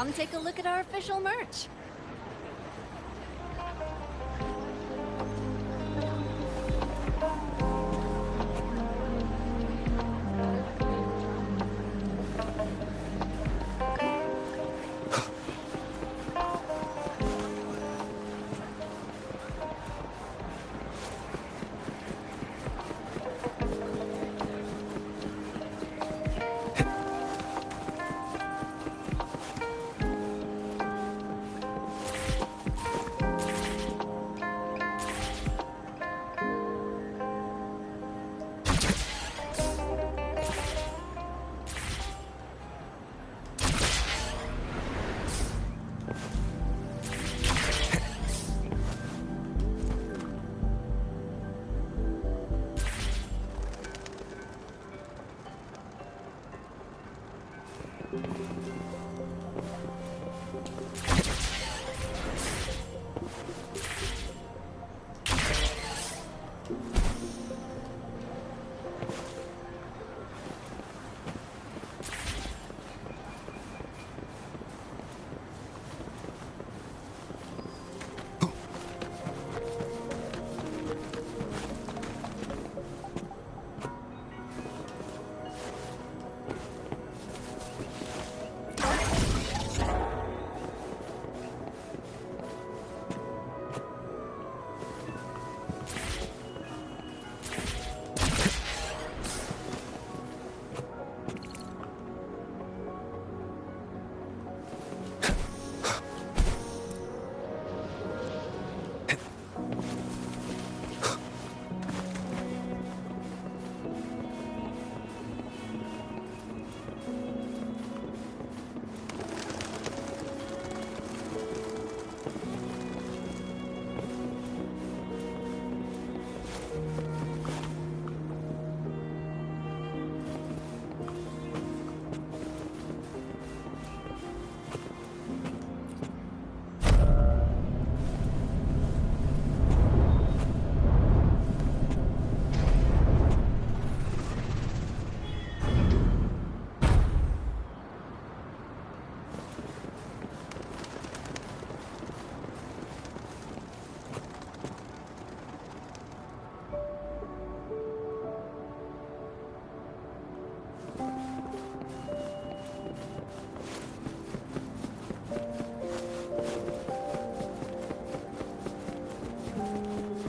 Come take a look at our official merch.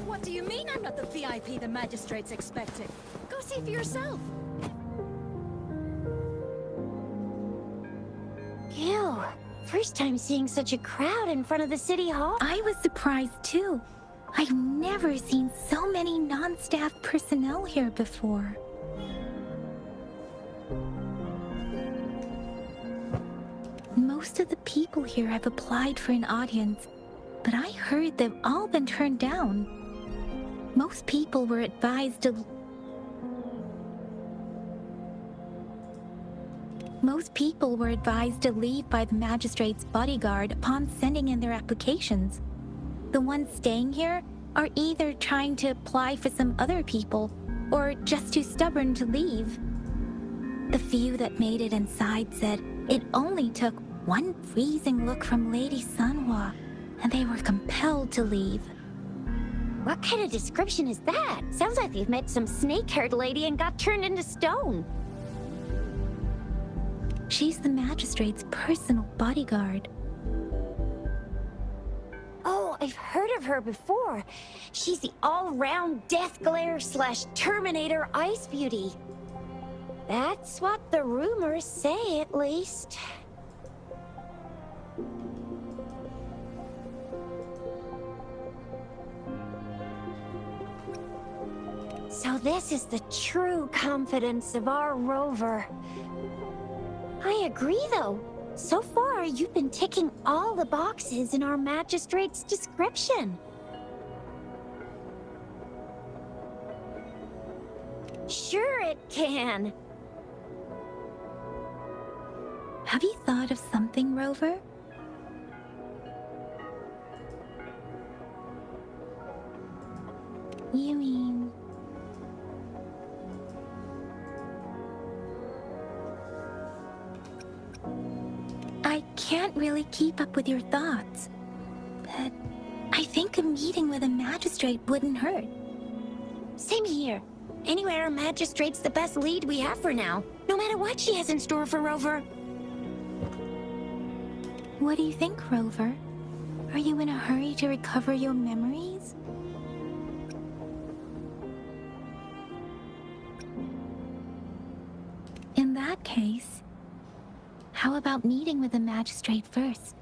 What do you mean I'm not the VIP the magistrate's expecting? Go see for yourself. Ew. First time seeing such a crowd in front of the city hall. I was surprised too. I've never seen so many non-staff personnel here before. Most of the people here have applied for an audience, but I heard they've all been turned down. Most people were advised to leave by the magistrate's bodyguard upon sending in their applications. The ones staying here are either trying to apply for some other people or just too stubborn to leave. The few that made it inside said it only took one freezing look from Lady Sanhua and they were compelled to leave. What kind of description is that? Sounds like they've met some snake-haired lady and got turned into stone. She's the magistrate's personal bodyguard. Oh, I've heard of her before. She's the all-round Death Glare / Terminator Ice Beauty. That's what the rumors say, at least. So this is the true confidence of our rover. I agree, though. So far, you've been ticking all the boxes in our magistrate's description. Sure it can. Have you thought of something, Rover? You mean... I can't really keep up with your thoughts, but I think a meeting with a magistrate wouldn't hurt. Same here. Anywhere a magistrate's the best lead we have for now, no matter what she has in store for Rover. What do you think, Rover? Are you in a hurry to recover your memories? In that case, how about meeting with the magistrate first?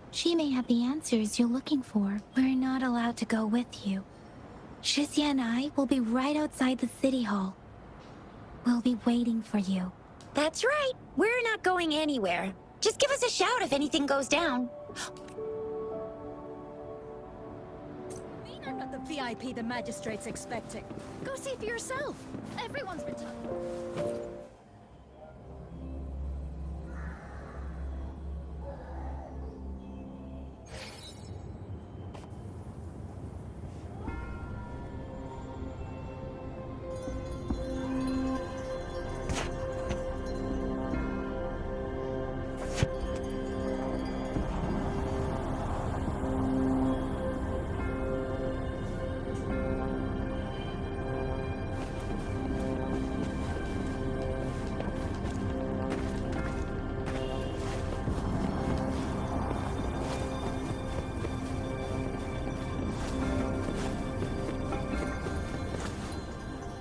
She may have the answers you're looking for. We're not allowed to go with you. Shizia and I will be right outside the city hall. We'll be waiting for you. That's right. We're not going anywhere. Just give us a shout if anything goes down. mean I'm not the VIP the magistrate's expecting? Go see for yourself. Everyone's been talking.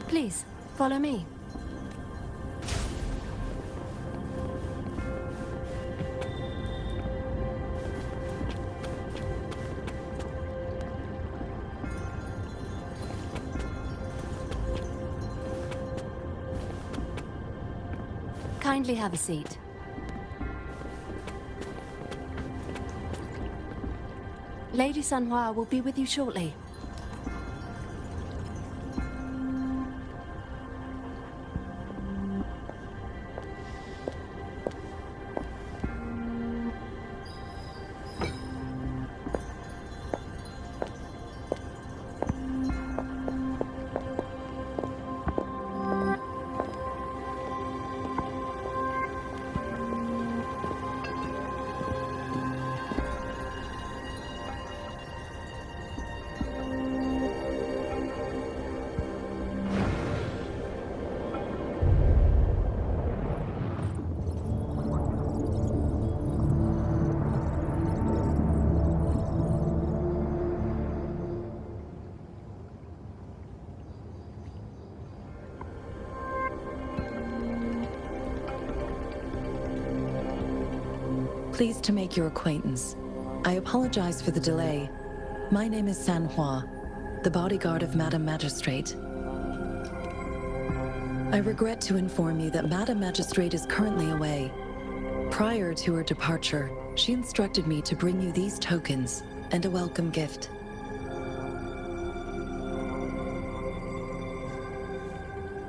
Please, follow me. Kindly have a seat. Lady Sanhua will be with you shortly. Pleased to make your acquaintance. I apologize for the delay. My name is Sanhua, the bodyguard of Madam Magistrate. I regret to inform you that Madam Magistrate is currently away. Prior to her departure, she instructed me to bring you these tokens and a welcome gift.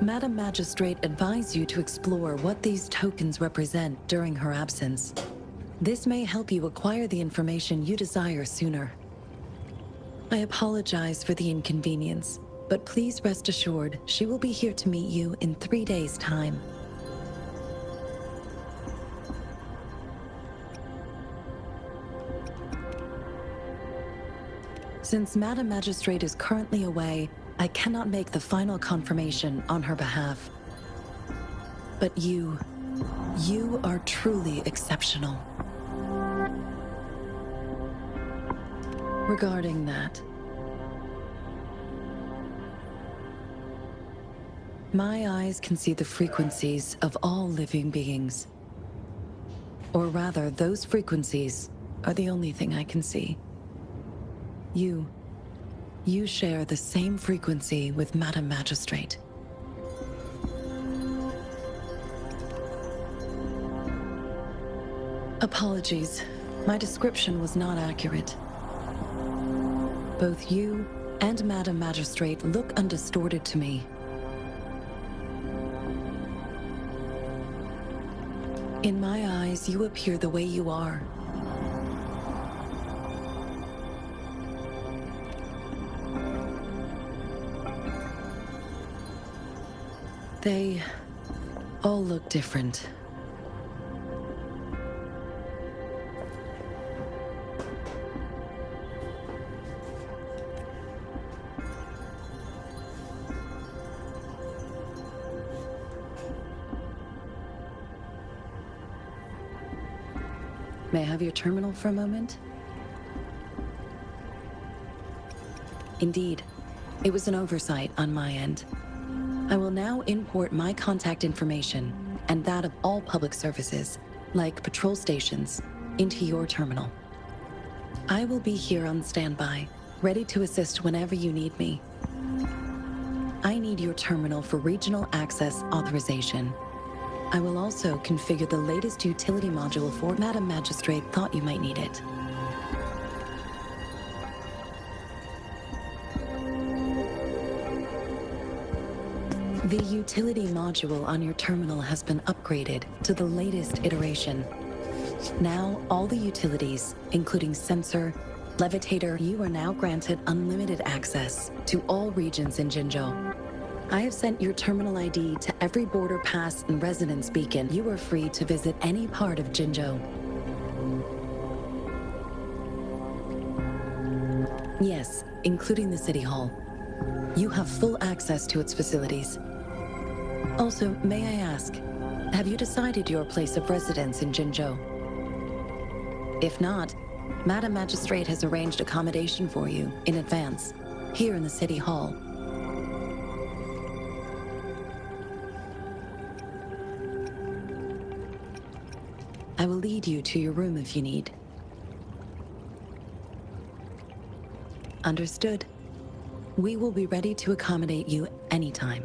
Madam Magistrate advised you to explore what these tokens represent during her absence. This may help you acquire the information you desire sooner. I apologize for the inconvenience, but please rest assured she will be here to meet you in 3 days' time. Since Madam Magistrate is currently away, I cannot make the final confirmation on her behalf. But you are truly exceptional. Regarding that, my eyes can see the frequencies of all living beings. Or rather, those frequencies are the only thing I can see. You share the same frequency with Madam Magistrate. Apologies, my description was not accurate. Both you and Madam Magistrate look undistorted to me. In my eyes, you appear the way you are. They all look different. May I have your terminal for a moment? Indeed, it was an oversight on my end. I will now import my contact information and that of all public services, like patrol stations, into your terminal. I will be here on standby, ready to assist whenever you need me. I need your terminal for regional access authorization. I will also configure the latest utility module for Madam Magistrate thought you might need it. The utility module on your terminal has been upgraded to the latest iteration. Now, all the utilities, including sensor, levitator, you are now granted unlimited access to all regions in Jinzhou. I have sent your terminal ID to every border pass and residence beacon. You are free to visit any part of Jinzhou. Yes, including the City Hall. You have full access to its facilities. Also, may I ask, have you decided your place of residence in Jinzhou? If not, Madam Magistrate has arranged accommodation for you in advance, here in the City Hall. I will lead you to your room if you need. Understood. We will be ready to accommodate you anytime.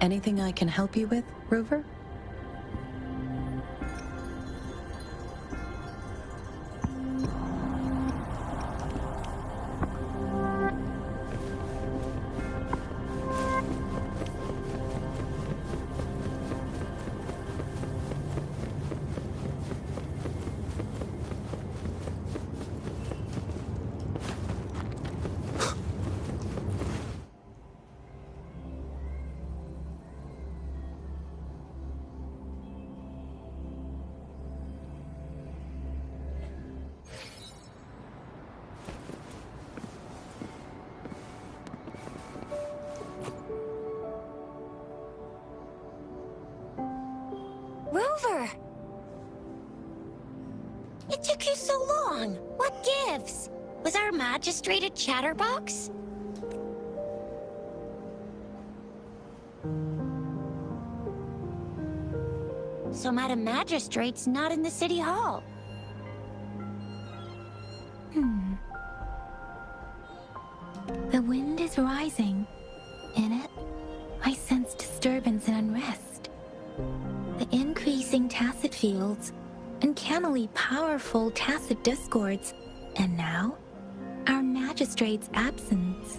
Anything I can help you with, Rover? Rover! It took you so long. What gives? Was our magistrate a chatterbox? So Madam Magistrate's not in the City Hall. The wind is rising. In it, I sense disturbance and unrest. The increasing tacit fields, uncannily powerful tacit discords, and now, our magistrate's absence.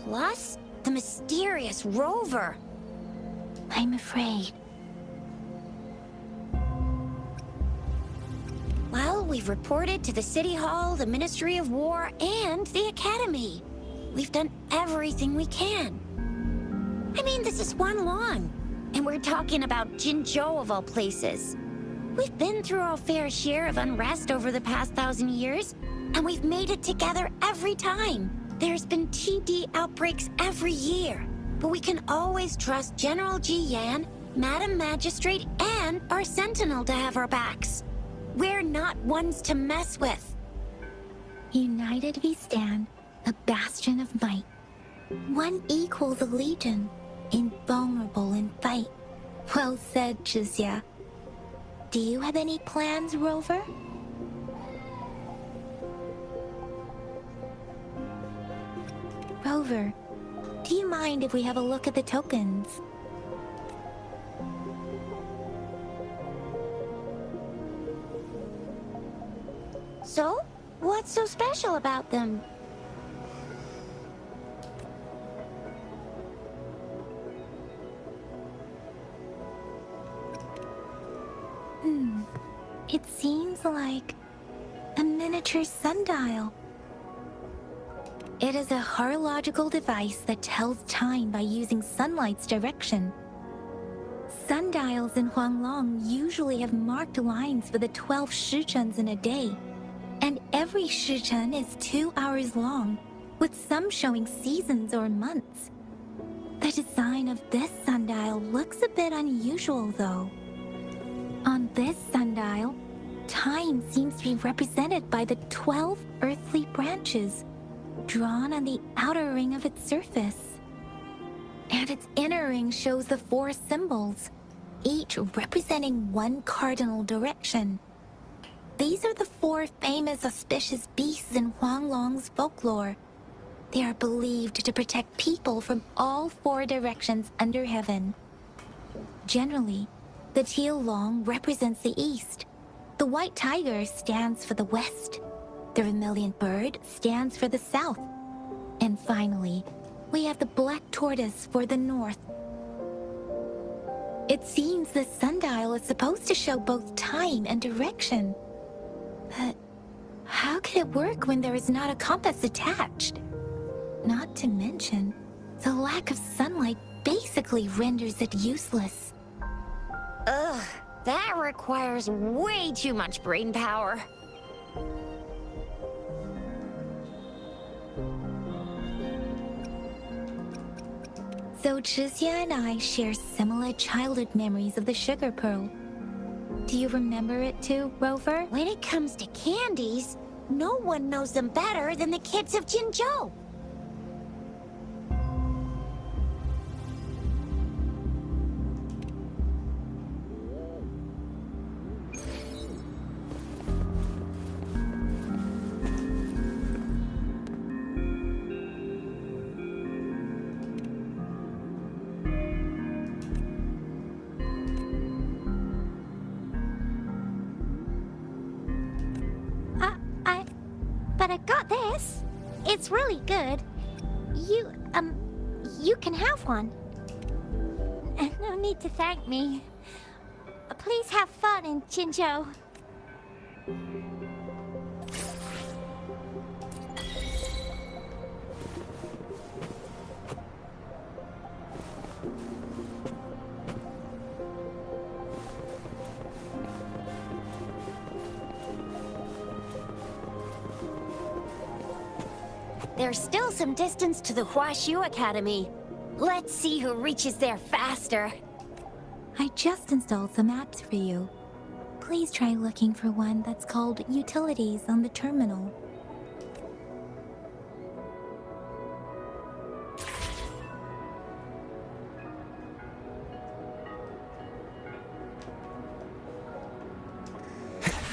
Plus, the mysterious Rover. I'm afraid. Well, we've reported to the City Hall, the Ministry of War, and the Academy. We've done everything we can. I mean, this is one long, and we're talking about Jinzhou of all places. We've been through our fair share of unrest over the past 1,000 years, and we've made it together every time. There's been TD outbreaks every year, but we can always trust General Ji Yan, Madam Magistrate, and our Sentinel to have our backs. We're not ones to mess with. United we stand, a bastion of might. One equals a legion, invulnerable in fight. Well said, Chixia. Do you have any plans, Rover? Rover, do you mind if we have a look at the tokens? So, what's so special about them? It seems like a miniature sundial. It is a horological device that tells time by using sunlight's direction. Sundials in Huanglong usually have marked lines for the 12 shichuns in a day, and every shichun is 2 hours long, with some showing seasons or months. The design of this sundial looks a bit unusual, though. On this sundial, time seems to be represented by the 12 earthly branches, drawn on the outer ring of its surface. And its inner ring shows the 4 symbols, each representing one cardinal direction. These are the 4 famous auspicious beasts in Huanglong's folklore. They are believed to protect people from all 4 directions under heaven. Generally, the teal long represents the east. The white tiger stands for the west. The vermilion bird stands for the south. And finally, we have the black tortoise for the north. It seems the sundial is supposed to show both time and direction. But how can it work when there is not a compass attached? Not to mention, The lack of sunlight basically renders it useless. Ugh, that requires way too much brain power. So Chixia and I share similar childhood memories of the sugar pearl. Do you remember it too, Rover? When it comes to candies, no one knows them better than the kids of Jinzhou. But I got this. It's really good. You can have one. No need to thank me. Please have fun in Jinzhou. There's still some distance to the Huaxu Academy. Let's see who reaches there faster. I just installed some apps for you. Please try looking for one that's called Utilities on the terminal.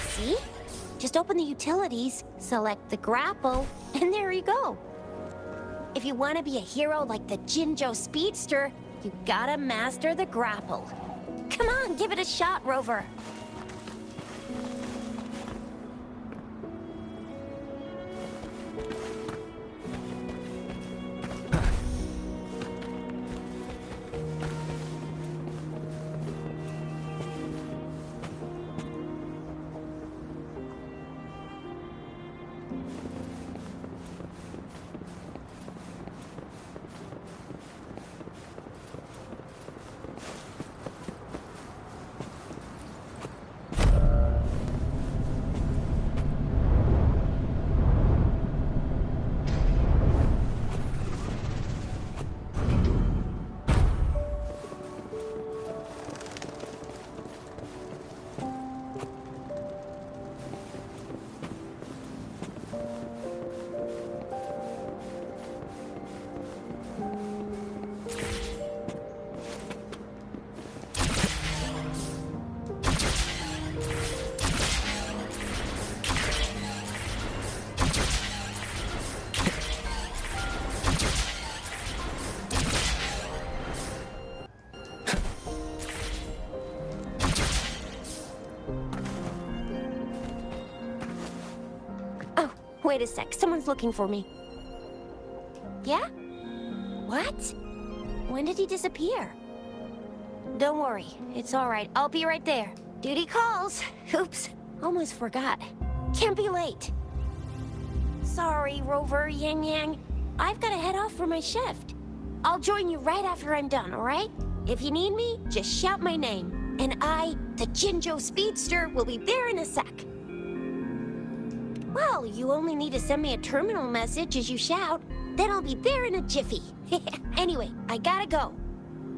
See? Just open the utilities, select the grapple, and there you go. If you want to be a hero like the Jinzhou Speedster, you gotta master the grapple. Come on, give it a shot, Rover. Wait a sec, someone's looking for me. Yeah? What? When did he disappear? Don't worry, it's alright. I'll be right there. Duty calls. Oops, almost forgot. Can't be late. Sorry, Rover, Yang Yang. I've gotta head off for my shift. I'll join you right after I'm done, alright? If you need me, just shout my name. And I, the Jinzhou Speedster, will be there in a sec. Well, you only need to send me a terminal message as you shout. Then I'll be there in a jiffy. Anyway, I gotta go.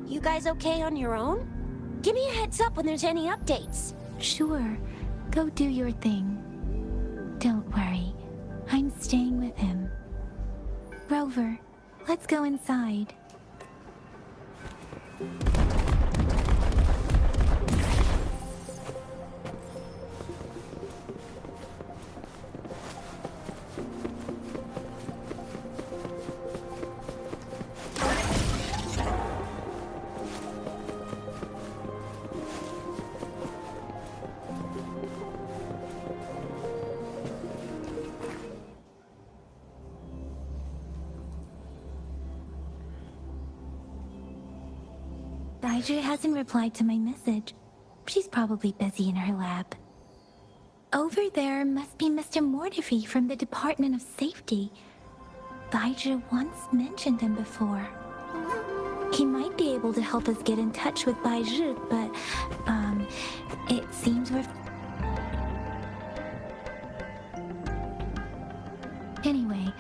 You guys okay on your own? Give me a heads up when there's any updates. Sure, go do your thing. Don't worry, I'm staying with him. Rover, let's go inside. Daiju hasn't replied to my message. She's probably busy in her lab. Over there must be Mr. Mortefi from the Department of Safety. Daiju once mentioned him before. He might be able to help us get in touch with Bai Zhi, but, it seems we're... Anyway,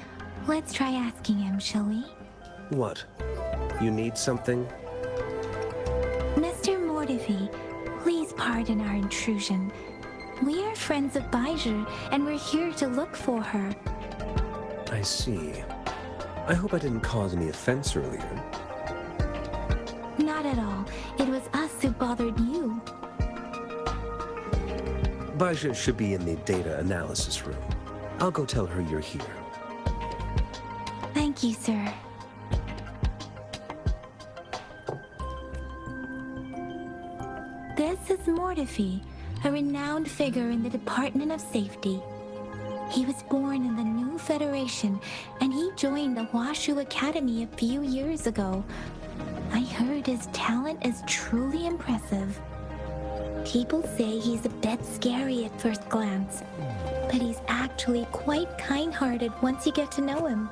let's try asking him, shall we? What? You need something? Mr. Mortifi, please pardon our intrusion. We are friends of Bai Zhi, and we're here to look for her. I see. I hope I didn't cause any offense earlier. Not at all. It was us who bothered you. Baja should be in the data analysis room. I'll go tell her you're here. Thank you, sir. This is Mortifi, a renowned figure in the Department of Safety. He was born in the new Federation, and he joined the Washu Academy a few years ago. I heard his talent is truly impressive. People say he's a bit scary at first glance, but he's actually quite kind-hearted once you get to know him.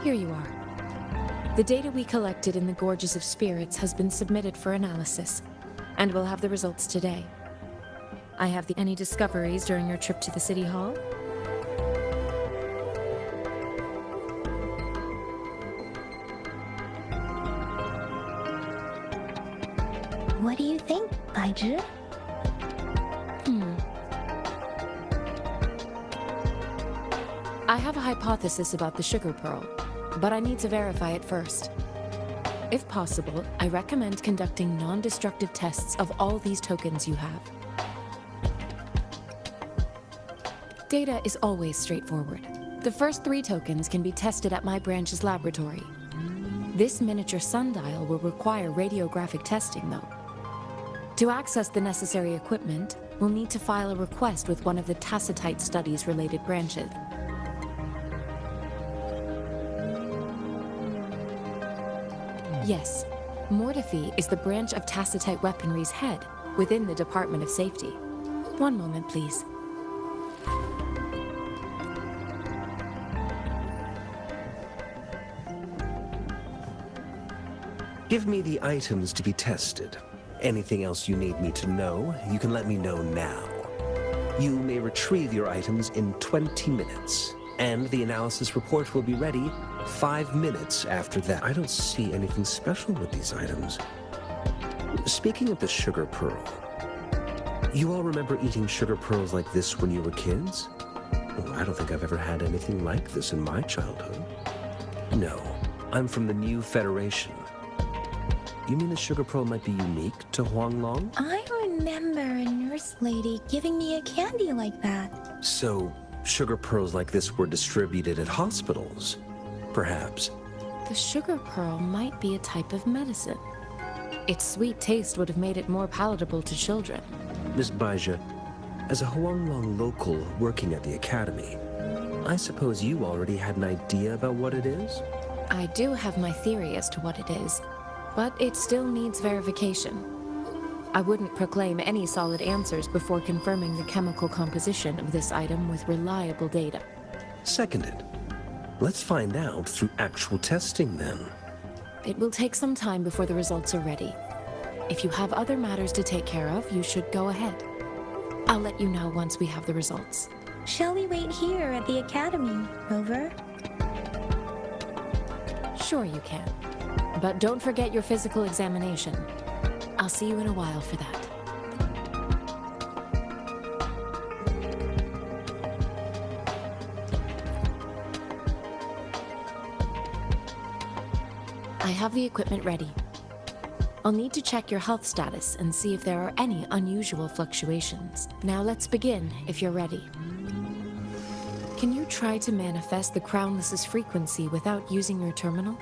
Here you are. The data we collected in the Gorges of Spirits has been submitted for analysis, and we'll have the results today. I have any discoveries during your trip to the City Hall? What do you think, Bai Zhi? I have a hypothesis about the sugar pearl, but I need to verify it first. If possible, I recommend conducting non-destructive tests of all these tokens you have. Data is always straightforward. The first 3 tokens can be tested at my branch's laboratory. This miniature sundial will require radiographic testing, though. To access the necessary equipment, we'll need to file a request with one of the Tacitite Studies-related branches. Yes, Mortifi is the branch of Tacitite Weaponry's head within the Department of Safety. One moment, please. Give me the items to be tested. Anything else you need me to know, you can let me know now. You may retrieve your items in 20 minutes, and the analysis report will be ready 5 minutes after that. I don't see anything special with these items. Speaking of the sugar pearl, you all remember eating sugar pearls like this when you were kids? Oh, I don't think I've ever had anything like this in my childhood. No, I'm from the new Federation. You mean the sugar pearl might be unique to Huanglong? I remember a nurse lady giving me a candy like that. So, sugar pearls like this were distributed at hospitals, perhaps. The sugar pearl might be a type of medicine. Its sweet taste would have made it more palatable to children. Miss Baija, as a Huanglong local working at the academy, I suppose you already had an idea about what it is? I do have my theory as to what it is, but it still needs verification. I wouldn't proclaim any solid answers before confirming the chemical composition of this item with reliable data. Seconded. Let's find out through actual testing then. It will take some time before the results are ready. If you have other matters to take care of, you should go ahead. I'll let you know once we have the results. Shall we wait here at the academy, Rover? Sure you can. But don't forget your physical examination. I'll see you in a while for that. I have the equipment ready. I'll need to check your health status and see if there are any unusual fluctuations. Now let's begin, if you're ready. Can you try to manifest the Crownless's frequency without using your terminal?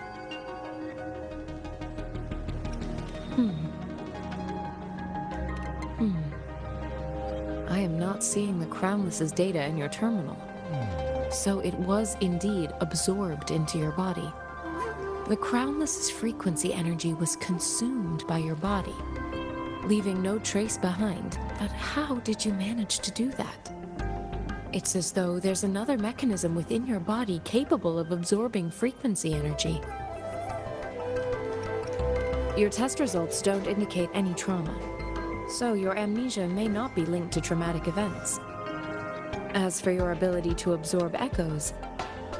I am not seeing the Crownless's data in your terminal. So it was indeed absorbed into your body. The Crownless's frequency energy was consumed by your body, leaving no trace behind. But how did you manage to do that? It's as though there's another mechanism within your body capable of absorbing frequency energy. Your test results don't indicate any trauma, so your amnesia may not be linked to traumatic events. As for your ability to absorb echoes,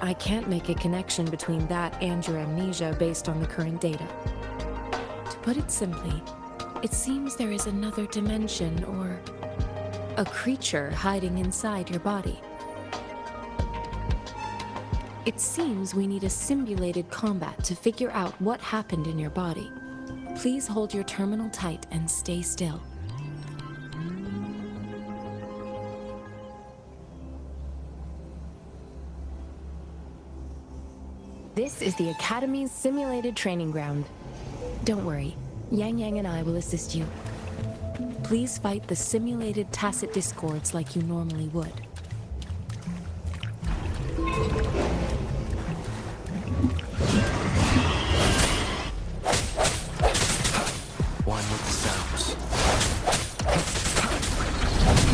I can't make a connection between that and your amnesia based on the current data. To put it simply, it seems there is another dimension or a creature hiding inside your body. It seems we need a simulated combat to figure out what happened in your body. Please hold your terminal tight and stay still. This is the Academy's simulated training ground. Don't worry, Yang Yang and I will assist you. Please fight the simulated tacit discords like you normally would. One with the sounds.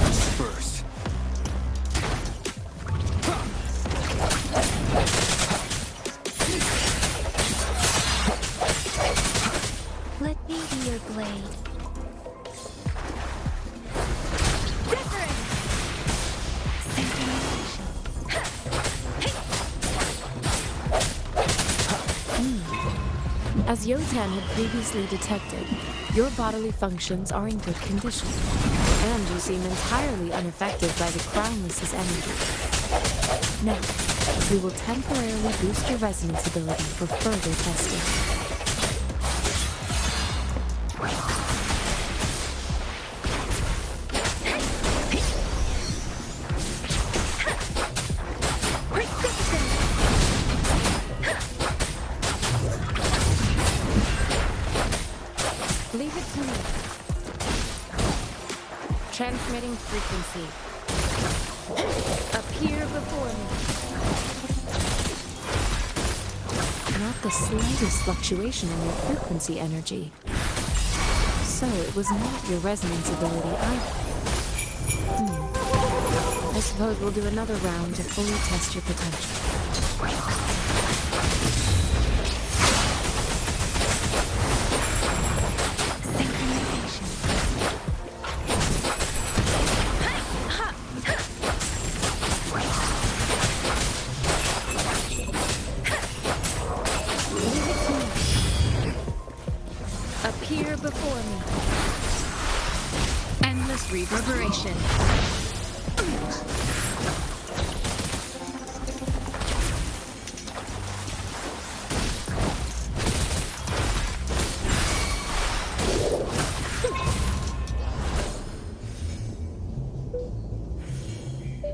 Disperse. Let me be your blade. As Yotan had previously detected, your bodily functions are in good condition, and you seem entirely unaffected by the Crownless's energy. Now, we will temporarily boost your resonance ability for further testing. Leave it to me. Transmitting frequency. Appear before me. Not the slightest fluctuation in your frequency energy. So it was not your resonance ability either. I suppose we'll do another round to fully test your potential. Appear before me. Endless reverberation.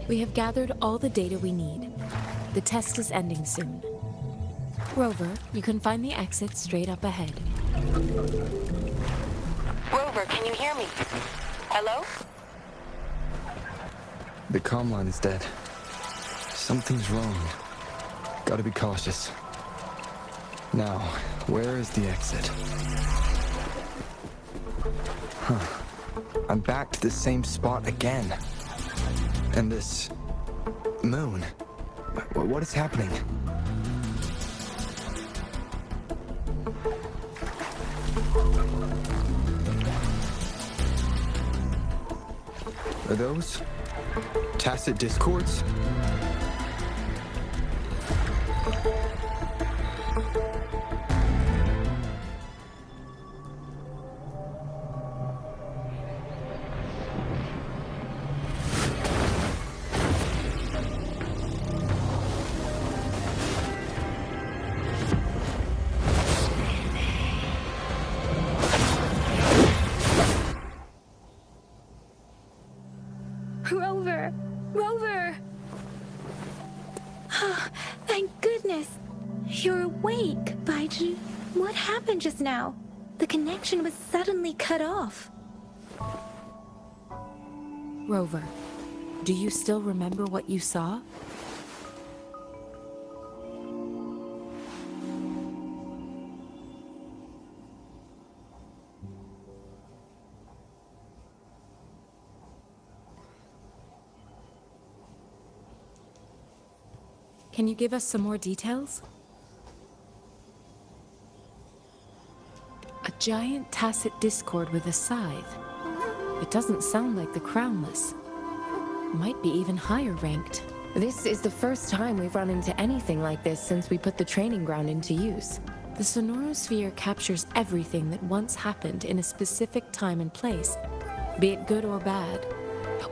We have gathered all the data we need. The test is ending soon. Rover, you can find the exit straight up ahead. Rover, can you hear me? Hello? The comm line is dead. Something's wrong. Gotta be cautious. Now, where is the exit? Huh. I'm back to the same spot again. And this moon. What is happening? Are those tacit discords? Rover! Rover! Oh, thank goodness! You're awake, Baiji. What happened just now? The connection was suddenly cut off. Rover, do you still remember what you saw? Can you give us some more details? A giant tacit discord with a scythe. It doesn't sound like the Crownless. Might be even higher ranked. This is the first time we've run into anything like this since we put the training ground into use. The sonorosphere captures everything that once happened in a specific time and place, be it good or bad.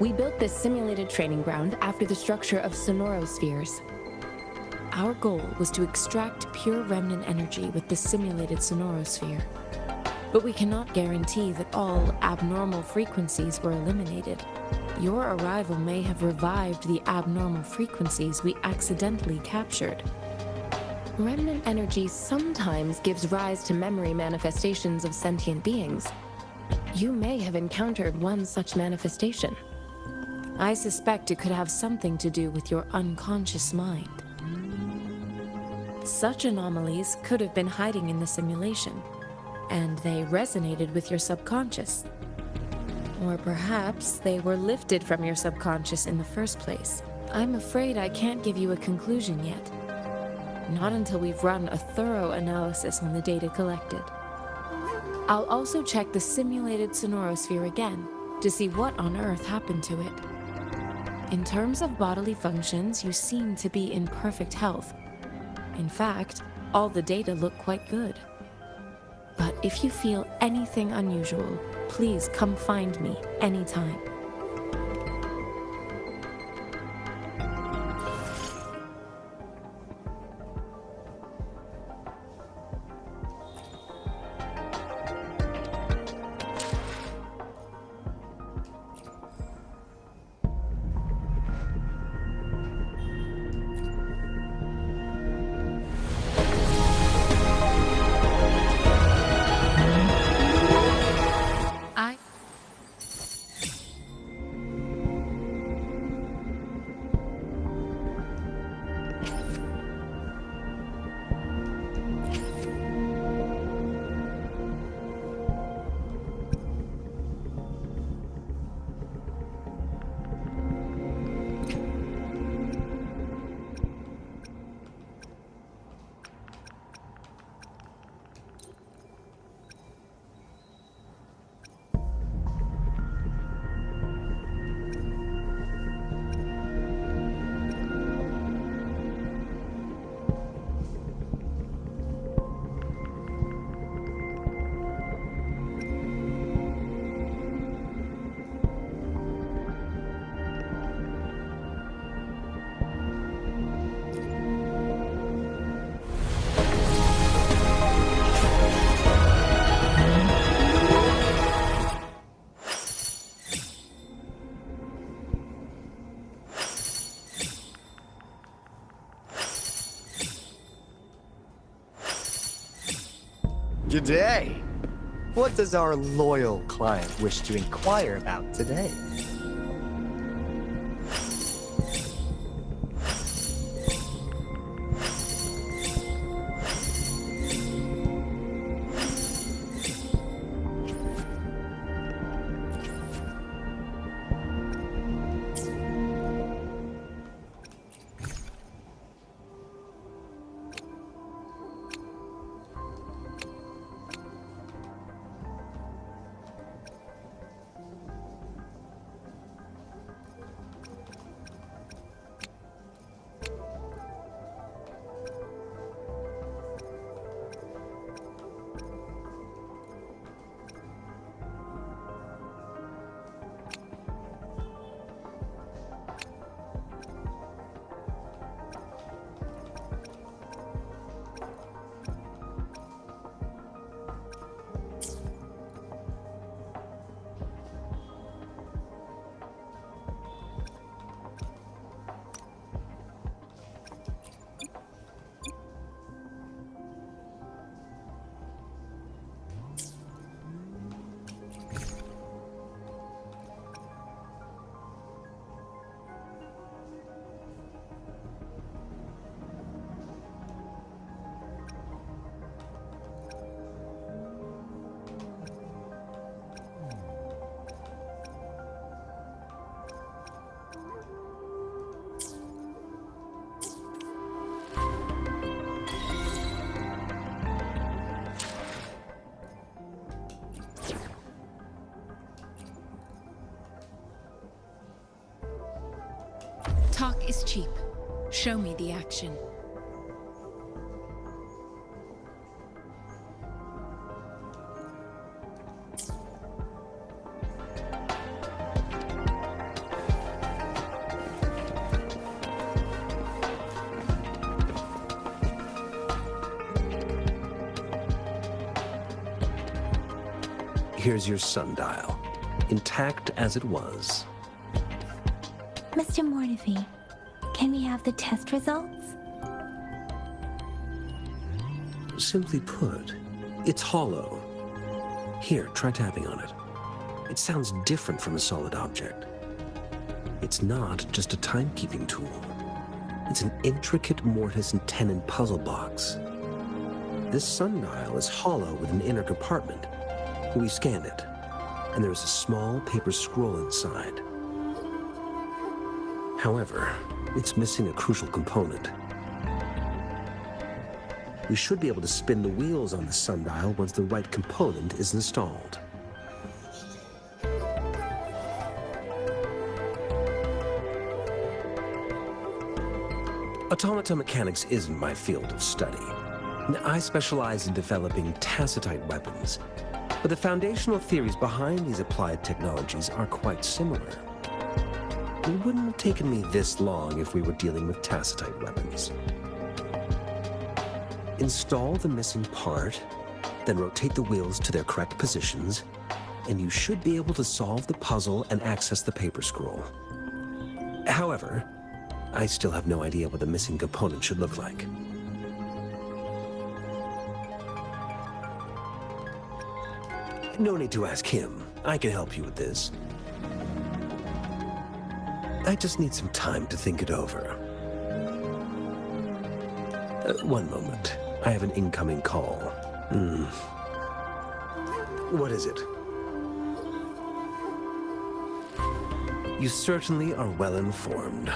We built this simulated training ground after the structure of sonorospheres. Our goal was to extract pure remnant energy with the simulated sonorosphere. But we cannot guarantee that all abnormal frequencies were eliminated. Your arrival may have revived the abnormal frequencies we accidentally captured. Remnant energy sometimes gives rise to memory manifestations of sentient beings. You may have encountered one such manifestation. I suspect it could have something to do with your unconscious mind. Such anomalies could have been hiding in the simulation, and they resonated with your subconscious. Or perhaps they were lifted from your subconscious in the first place. I'm afraid I can't give you a conclusion yet. Not until we've run a thorough analysis on the data collected. I'll also check the simulated sonorosphere again to see what on earth happened to it. In terms of bodily functions, you seem to be in perfect health. In fact, all the data look quite good. But if you feel anything unusual, please come find me anytime. G'day! What does our loyal client wish to inquire about today? Talk is cheap. Show me the action. Here's your sundial, intact as it was. Mr. Mortefi, can we have the test results? Simply put, it's hollow. Here, try tapping on it. It sounds different from a solid object. It's not just a timekeeping tool. It's an intricate mortise and tenon puzzle box. This sundial is hollow with an inner compartment. We scanned it, and there is a small paper scroll inside. However, it's missing a crucial component. We should be able to spin the wheels on the sundial once the right component is installed. Automata mechanics isn't my field of study. I specialize in developing tacitite weapons, but the foundational theories behind these applied technologies are quite similar. It wouldn't have taken me this long if we were dealing with tacitite weapons. Install the missing part, then rotate the wheels to their correct positions, and you should be able to solve the puzzle and access the paper scroll. However, I still have no idea what the missing component should look like. No need to ask him. I can help you with this. I just need some time to think it over. One moment. I have an incoming call. What is it? You certainly are well informed.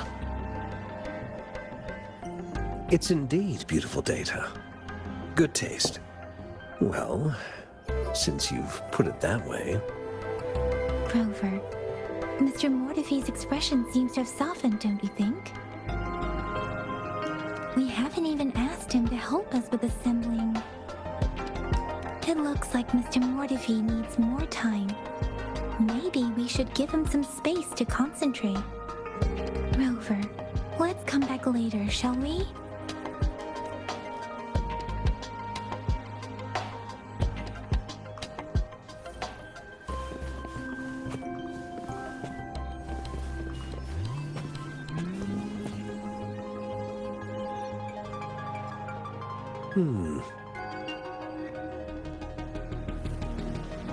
It's indeed beautiful data. Good taste. Well, since you've put it that way. Rover, Mr. Mortefi's expression seems to have softened, don't you think? We haven't even asked him to help us with assembling. It looks like Mr. Mortefi needs more time. Maybe we should give him some space to concentrate. Rover, let's come back later, shall we?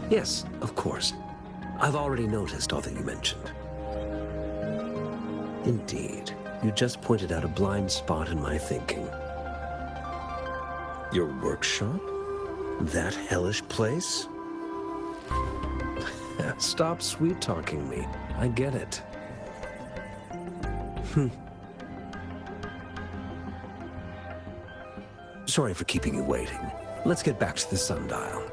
Yes, of course. I've already noticed all that you mentioned. Indeed, you just pointed out a blind spot in my thinking. Your workshop? That hellish place? Stop sweet-talking me. I get it. Sorry for keeping you waiting. Let's get back to the sundial.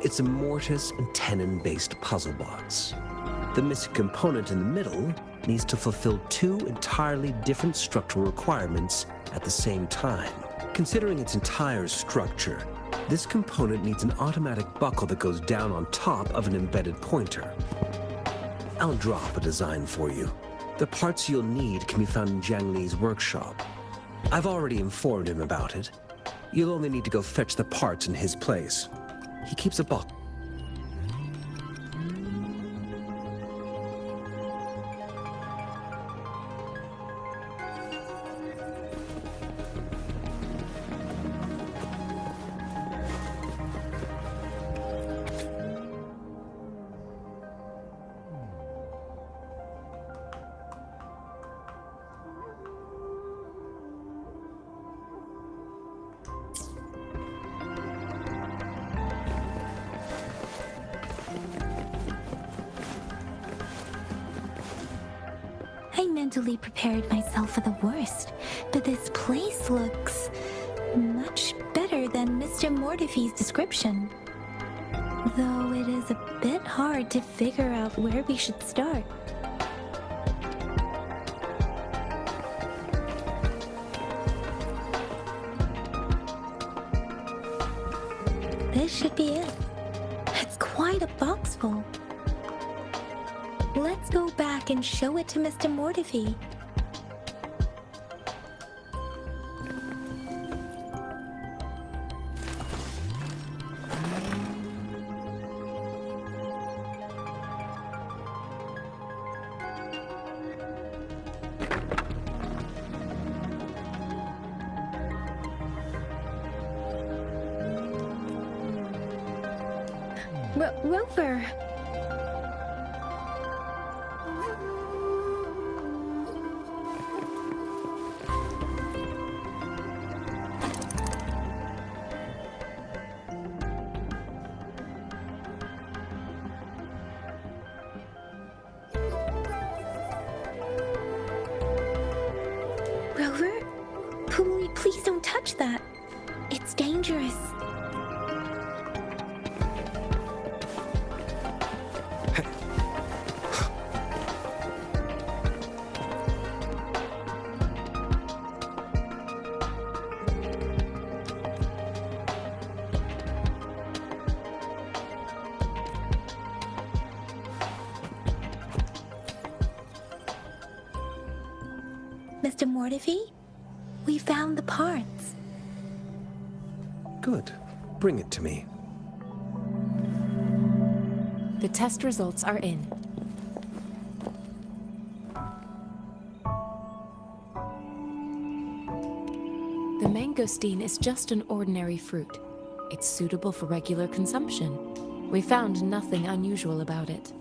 It's a mortise and tenon-based puzzle box. The missing component in the middle needs to fulfill two entirely different structural requirements at the same time. Considering its entire structure, this component needs an automatic buckle that goes down on top of an embedded pointer. I'll drop a design for you. The parts you'll need can be found in Jiang Li's workshop. I've already informed him about it. You'll only need to go fetch the parts in his place. He keeps a box. I mentally prepared myself for the worst, but this place looks much better than Mr. Mortefi's description. Though it is a bit hard to figure out where we should start. This should be it. It's quite a box full. Let's go back and show it to Mr. Mortefi. Rover! Rover? Please don't touch that. It's dangerous. Mr. Mortefi, we found the parts. Good. Bring it to me. The test results are in. The mangosteen is just an ordinary fruit. It's suitable for regular consumption. We found nothing unusual about it.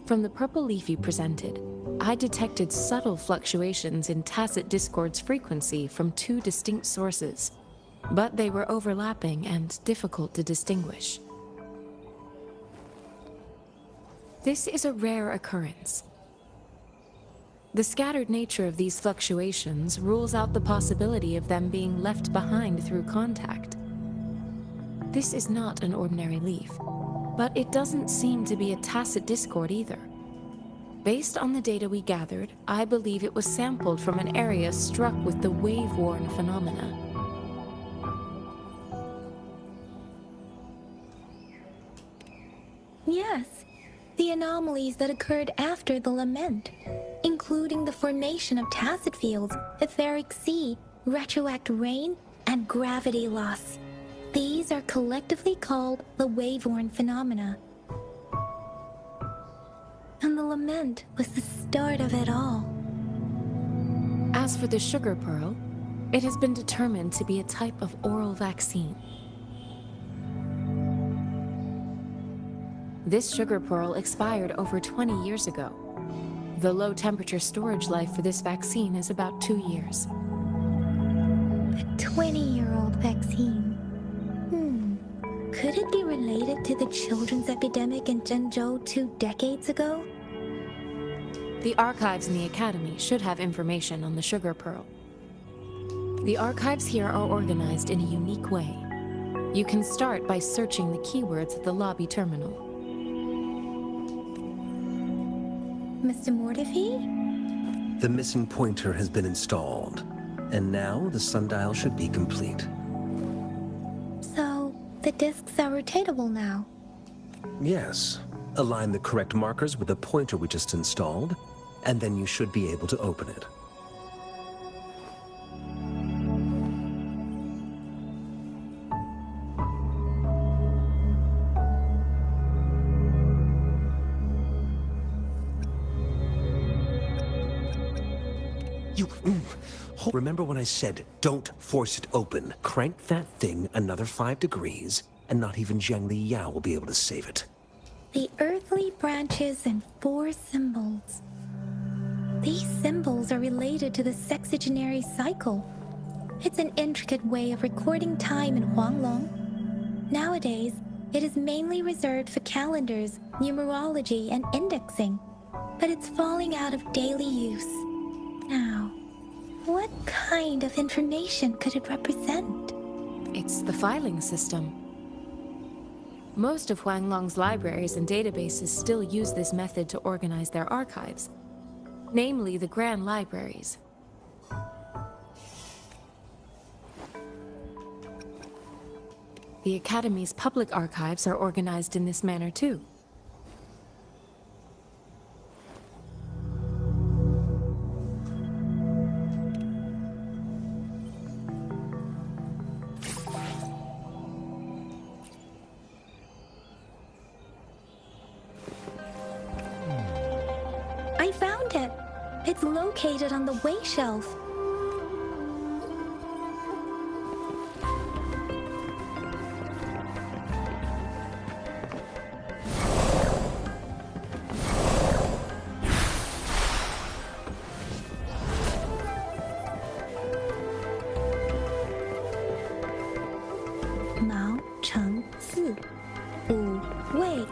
From the purple leaf you presented, I detected subtle fluctuations in tacit discord's frequency from two distinct sources, but they were overlapping and difficult to distinguish. This is a rare occurrence. The scattered nature of these fluctuations rules out the possibility of them being left behind through contact. This is not an ordinary leaf, but it doesn't seem to be a tacit discord either. Based on the data we gathered, I believe it was sampled from an area struck with the wave-worn phenomena. Yes, the anomalies that occurred after the lament, including the formation of tacit fields, etheric sea, retroact rain, and gravity loss. These are collectively called the wave-worn phenomena. And the lament was the start of it all. As for the sugar pearl, it has been determined to be a type of oral vaccine. This sugar pearl expired over 20 years ago. The low temperature storage life for this vaccine is about 2 years. A 20-year-old vaccine. Could it be related to the children's epidemic in Zhengzhou 2 decades ago? The archives in the Academy should have information on the sugar pearl. The archives here are organized in a unique way. You can start by searching the keywords at the lobby terminal. Mr. Mortefi? The missing pointer has been installed, and now the sundial should be complete. So, the discs are rotatable now? Yes. Align the correct markers with the pointer we just installed, and then you should be able to open it. Remember when I said, don't force it open? Crank that thing another 5 degrees, and not even Zhengli Yao will be able to save it. The earthly branches and 4 symbols. These symbols are related to the sexagenary cycle. It's an intricate way of recording time in Huanglong. Nowadays, it is mainly reserved for calendars, numerology, and indexing, but it's falling out of daily use. Now, what kind of information could it represent? It's the filing system. Most of Huanglong's libraries and databases still use this method to organize their archives, namely the Grand Libraries. The Academy's public archives are organized in this manner too. I found it. It's located on the way shelf. Mao Cheng Si, Wu Wei.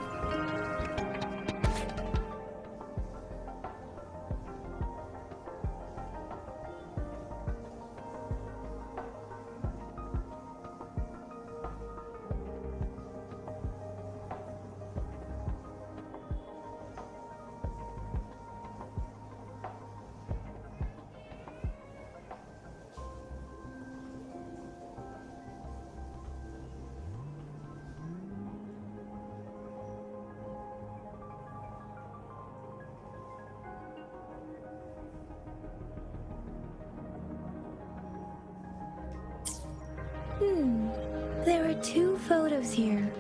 There are 2 photos here.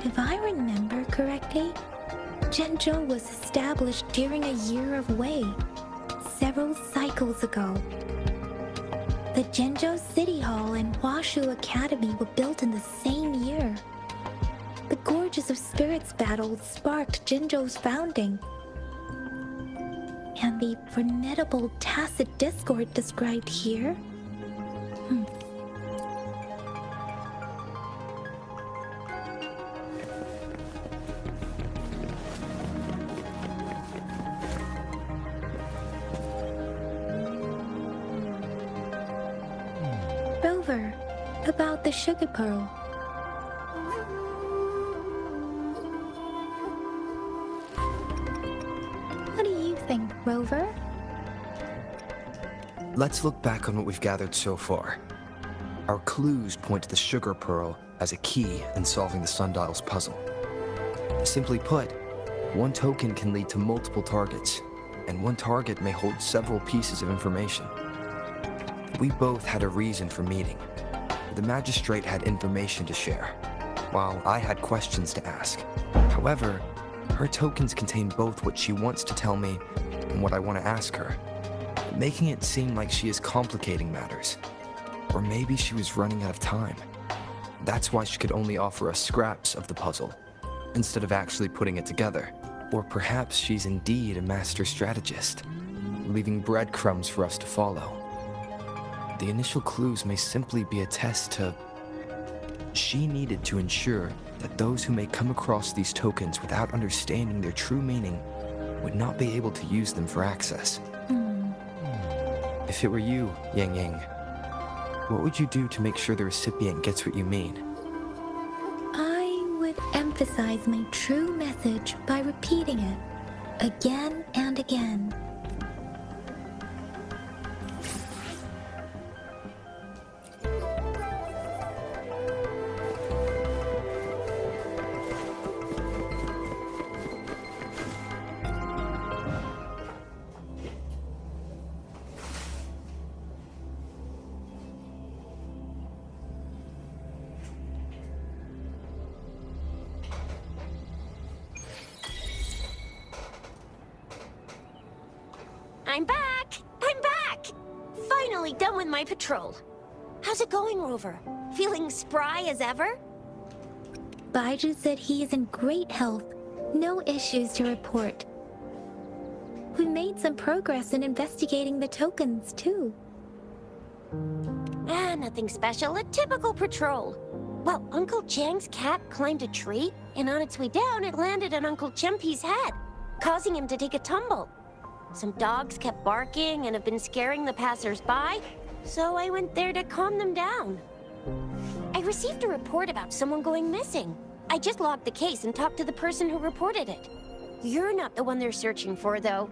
If I remember correctly, Zhenzhou was established during a year of Wei, several cycles ago. The Zhenzhou City Hall and Huashu Academy were built in the same year. The Gorges of Spirits battle sparked Zhenzhou's founding. And the formidable tacit discord described here? Rover, about the sugar pearl. What do you think, Rover? Let's look back on what we've gathered so far. Our clues point to the sugar pearl as a key in solving the sundial's puzzle. Simply put, one token can lead to multiple targets, and one target may hold several pieces of information. We both had a reason for meeting. The magistrate had information to share, while I had questions to ask. However, her tokens contain both what she wants to tell me and what I want to ask her, making it seem like she is complicating matters. Or maybe she was running out of time. That's why she could only offer us scraps of the puzzle, instead of actually putting it together. Or perhaps she's indeed a master strategist, leaving breadcrumbs for us to follow. The initial clues may simply be a test to... She needed to ensure that those who may come across these tokens without understanding their true meaning would not be able to use them for access. If it were you, Yang Yang, what would you do to make sure the recipient gets what you mean? I would emphasize my true message by repeating it again and again. I'm back! I'm back! Finally done with my patrol. How's it going, Rover? Feeling spry as ever? Baiju said he is in great health. No issues to report. We made some progress in investigating the tokens, too. Nothing special. A typical patrol. Well, Uncle Chang's cat climbed a tree, and on its way down, it landed on Uncle Chempi's head, causing him to take a tumble. Some dogs kept barking and have been scaring the passers-by, so I went there to calm them down. I received a report about someone going missing. I just logged the case and talked to the person who reported it. You're not the one they're searching for, though.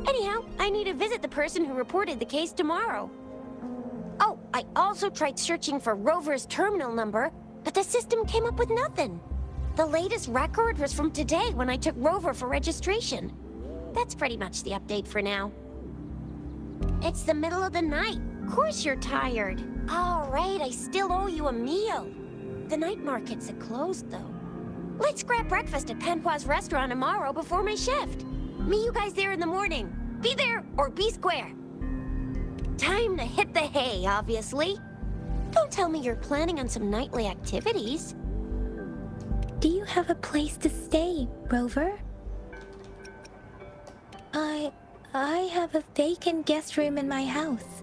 Anyhow, I need to visit the person who reported the case tomorrow. Oh, I also tried searching for Rover's terminal number, but the system came up with nothing. The latest record was from today when I took Rover for registration. That's pretty much the update for now. It's the middle of the night. Of course you're tired. All right, I still owe you a meal. The night markets are closed, though. Let's grab breakfast at Panhua's restaurant tomorrow before my shift. Meet you guys there in the morning. Be there or be square. Time to hit the hay, obviously. Don't tell me you're planning on some nightly activities. Do you have a place to stay, Rover? I have a vacant guest room in my house.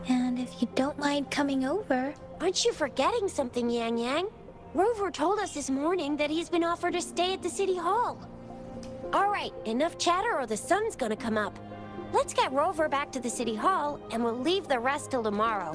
And if you don't mind coming over... Aren't you forgetting something, Yang Yang? Rover told us this morning that he's been offered a stay at the City Hall. All right, enough chatter or the sun's gonna come up. Let's get Rover back to the City Hall, and we'll leave the rest till tomorrow.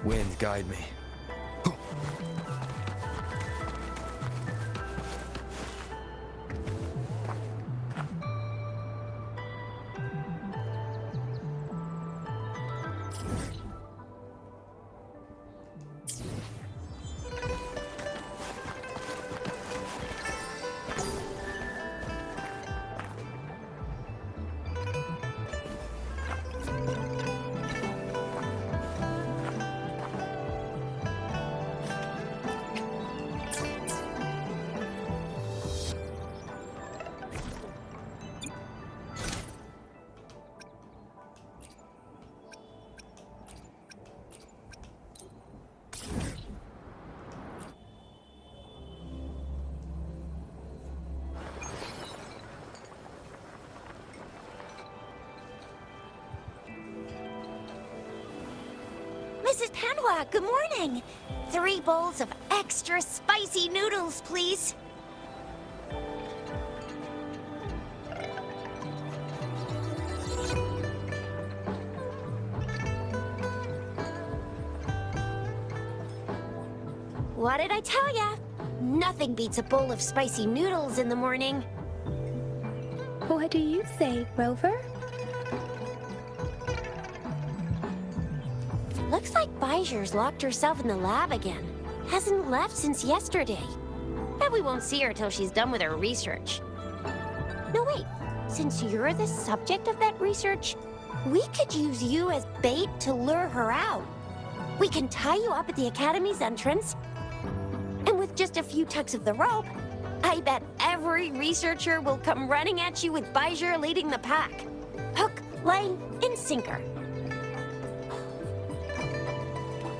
Wind, guide me. Mrs. Panhua, good morning. 3 bowls of extra spicy noodles, please. What did I tell ya? Nothing beats a bowl of spicy noodles in the morning. What do you say, Rover? Looks like Bijou's locked herself in the lab again. Hasn't left since yesterday. Bet we won't see her till she's done with her research. No, wait. Since you're the subject of that research, we could use you as bait to lure her out. We can tie you up at the Academy's entrance, and with just a few tugs of the rope, I bet every researcher will come running at you with Bijou leading the pack. Hook, line, and sinker.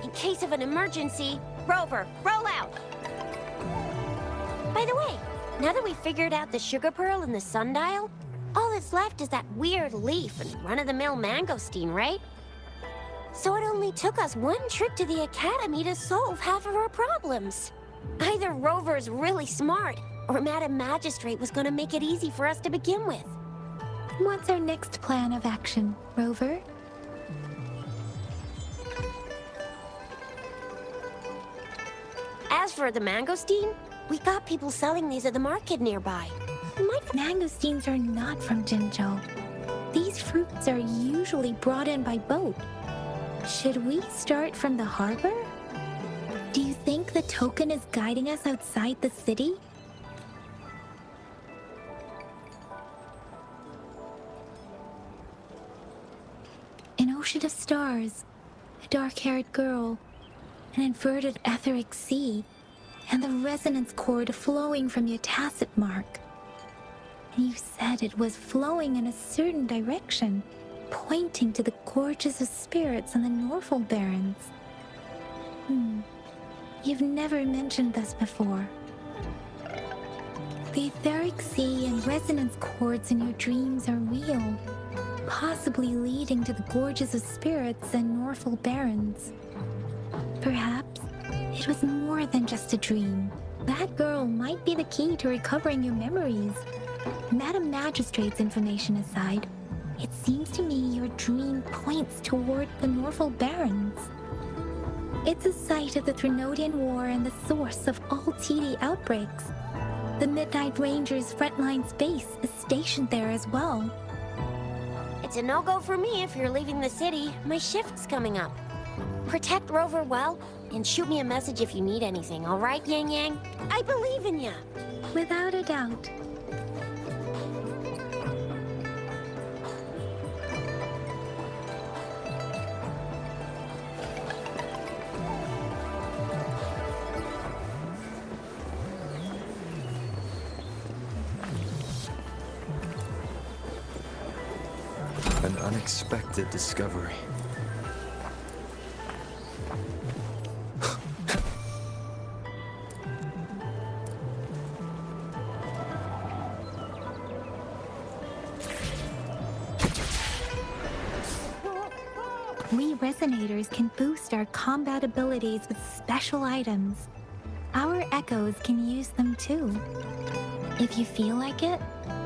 In case of an emergency, Rover, roll out! By the way, now that we figured out the sugar pearl and the sundial, all that's left is that weird leaf and run-of-the-mill mangosteen, right? So it only took us 1 trip to the Academy to solve half of our problems. Either Rover's really smart, or Madam Magistrate was gonna make it easy for us to begin with. What's our next plan of action, Rover? As for the mangosteen, we got people selling these at the market nearby. Mangosteens are not from Jinzhou. These fruits are usually brought in by boat. Should we start from the harbor? Do you think the token is guiding us outside the city? An ocean of stars, a dark-haired girl, an inverted etheric sea, and the resonance cord flowing from your tacit mark. And you said it was flowing in a certain direction, pointing to the gorges of spirits on the Norfolk Barrens. You've never mentioned this before. The etheric sea and resonance cords in your dreams are real, possibly leading to the gorges of spirits and Norfolk Barrens. Perhaps it was more than just a dream. That girl might be the key to recovering your memories. Madam Magistrate's information aside, it seems to me your dream points toward the Norfolk Barrens. It's a site of the Trinodian War and the source of all TD outbreaks. The Midnight Rangers' frontline base is stationed there as well. It's a no-go for me if you're leaving the city. My shift's coming up. Protect Rover well, and shoot me a message if you need anything, all right, Yang Yang? I believe in ya! Without a doubt. An unexpected discovery. We Resonators can boost our combat abilities with special items. Our Echoes can use them too. If you feel like it,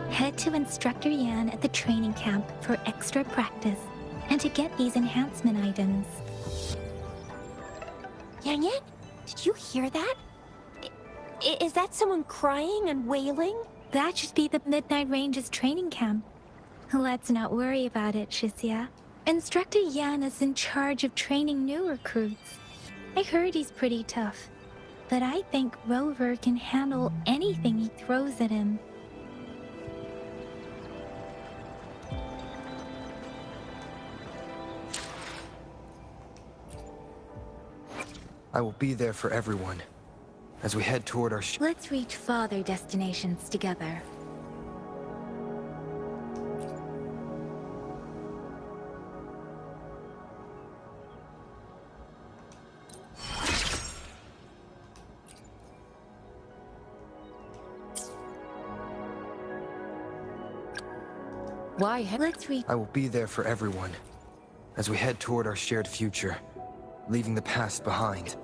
head to Instructor Yan at the training camp for extra practice and to get these enhancement items. Yang Yang, did you hear that? Is that someone crying and wailing? That should be the Midnight Ranges training camp. Let's not worry about it, Shixia. Instructor Yan is in charge of training new recruits. I heard he's pretty tough, but I think Rover can handle anything he throws at him. I will be there for everyone as we head toward our Let's reach farther destinations together. Why? Let's reach. I will be there for everyone as we head toward our shared future. leaving the past behind.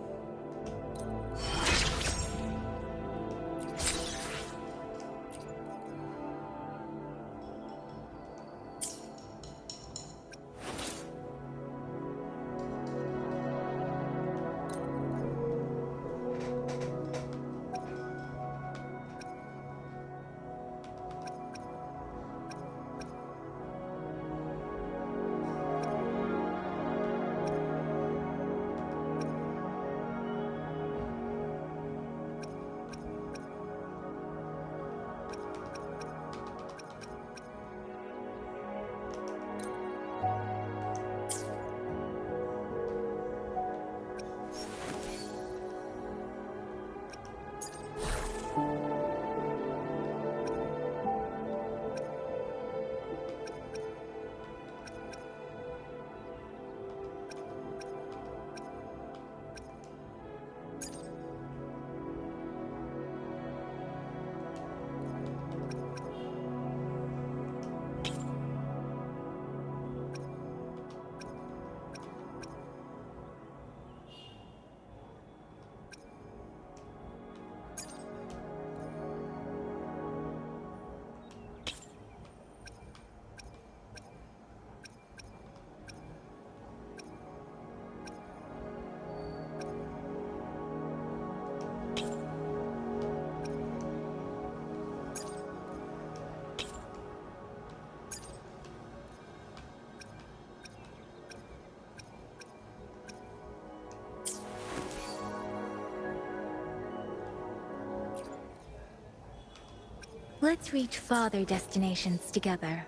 Let's reach farther destinations together.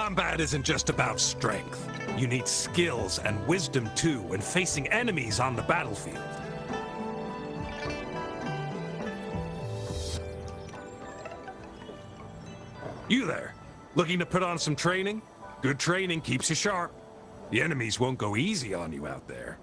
Combat isn't just about strength. You need skills and wisdom too when facing enemies on the battlefield. You there, looking to put on some training? Good training keeps you sharp. The enemies won't go easy on you out there.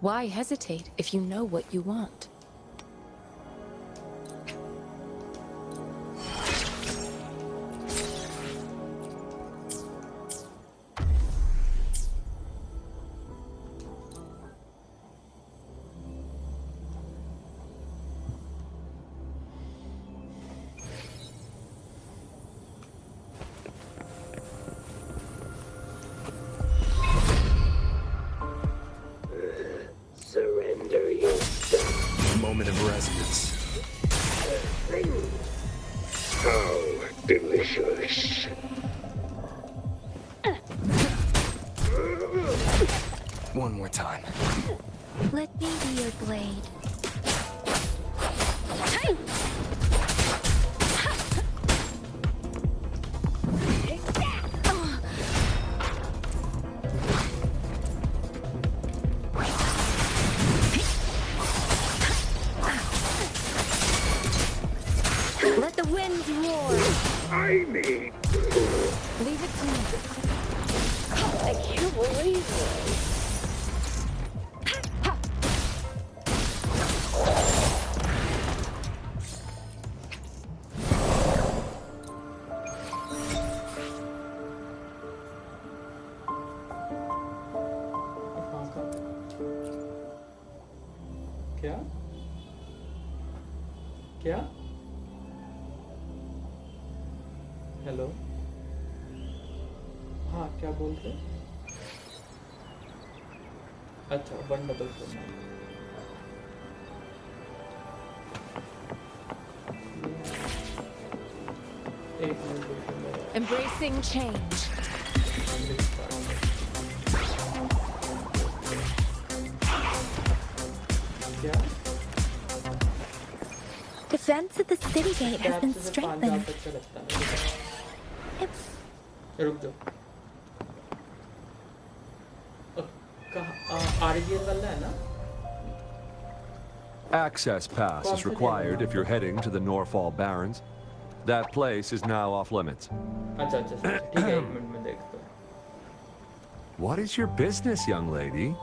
Why hesitate if you know what you want? Surrender yourself. Moment of resonance. How delicious. One more time. Let me be your blade. Let the winds roar. I need. Leave it to me. I can't believe it. क्या क्या hello हाँ क्या बोल रहे अच्छा one double four एक minute Embracing change. क्या Defense of the city gate has been strengthened. अच्छा लगता है रुक जाओ कहाँ आरजीएल वाला है ना Access pass is required if you're heading to the Norfall Barrens. That place is now off limits. अच्छा अच्छा ठीक है एक मिनट में देखता हूँ What is your business, young lady?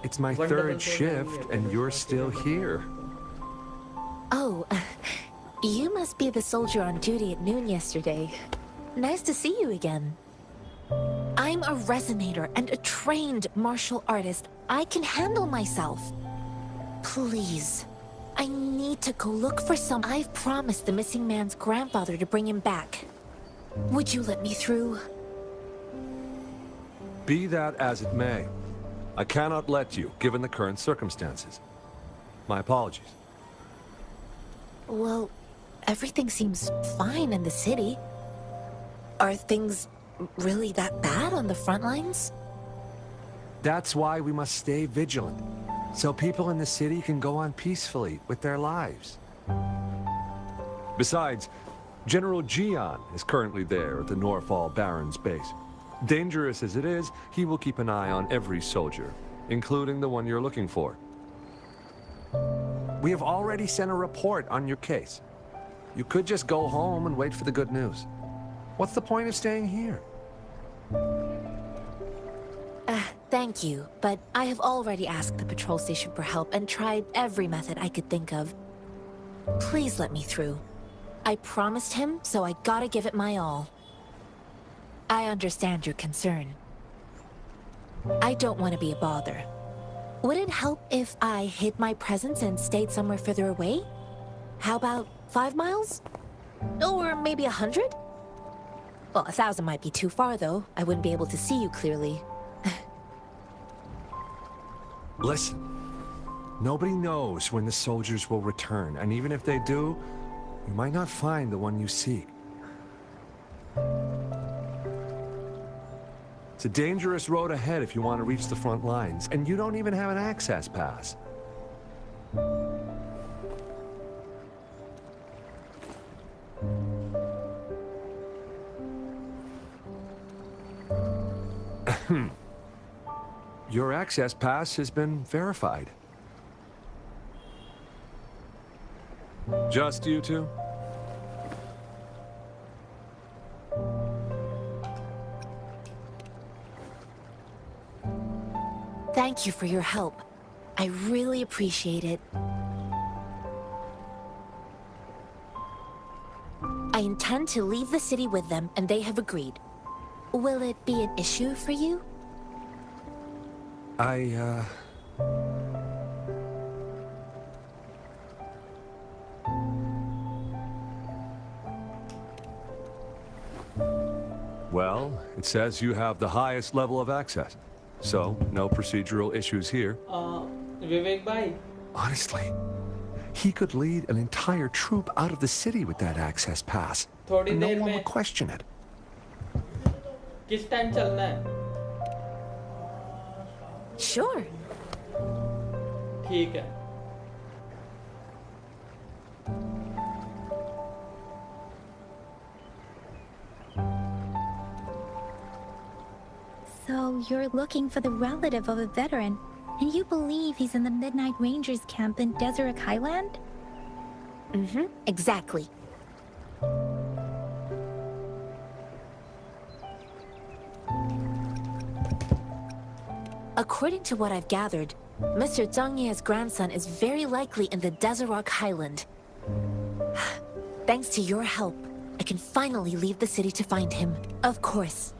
It's my third shift and you're still here. Oh, you must be the soldier on duty at noon yesterday. Nice to see you again. I'm a resonator and a trained martial artist. I can handle myself. Please, I need to go look for some. I've promised the missing man's grandfather to bring him back. Would you let me through? Be that as it may, I cannot let you, given the current circumstances. My apologies. Well, everything seems fine in the city. Are things really that bad on the front lines? That's why we must stay vigilant, so people in the city can go on peacefully with their lives. Besides, General Gian is currently there at the Norfall Barrens base. Dangerous as it is, he will keep an eye on every soldier, including the one you're looking for. We have already sent a report on your case. You could just go home and wait for the good news. What's the point of staying here? Thank you, but I have already asked the patrol station for help and tried every method I could think of. Please let me through. I promised him, so I gotta give it my all. I understand your concern. I don't want to be a bother. Would it help if I hid my presence and stayed somewhere further away? How about 5 miles? Or maybe 100? Well, 1,000 might be too far, though. I wouldn't be able to see you clearly. Listen, nobody knows when the soldiers will return, and even if they do, you might not find the one you seek. It's a dangerous road ahead if you want to reach the front lines, and you don't even have an access pass. Your access pass has been verified. Just you two? Thank you for your help. I really appreciate it. I intend to leave the city with them, and they have agreed. Will it be an issue for you? Well, it says you have the highest level of access. So, no procedural issues here. Vivek bhai, Honestly, he could lead an entire troop out of the city with that access pass. थोड़ी And no there one में would question it. किस time चलना है? Sure. ठीक है. So you're looking for the relative of a veteran, and you believe he's in the Midnight Rangers camp in Deseret Highland? Mm-hmm, exactly. According to what I've gathered, Mr. Zhang Ye's grandson is very likely in the Deseret Highland. Thanks to your help, I can finally leave the city to find him. Of course.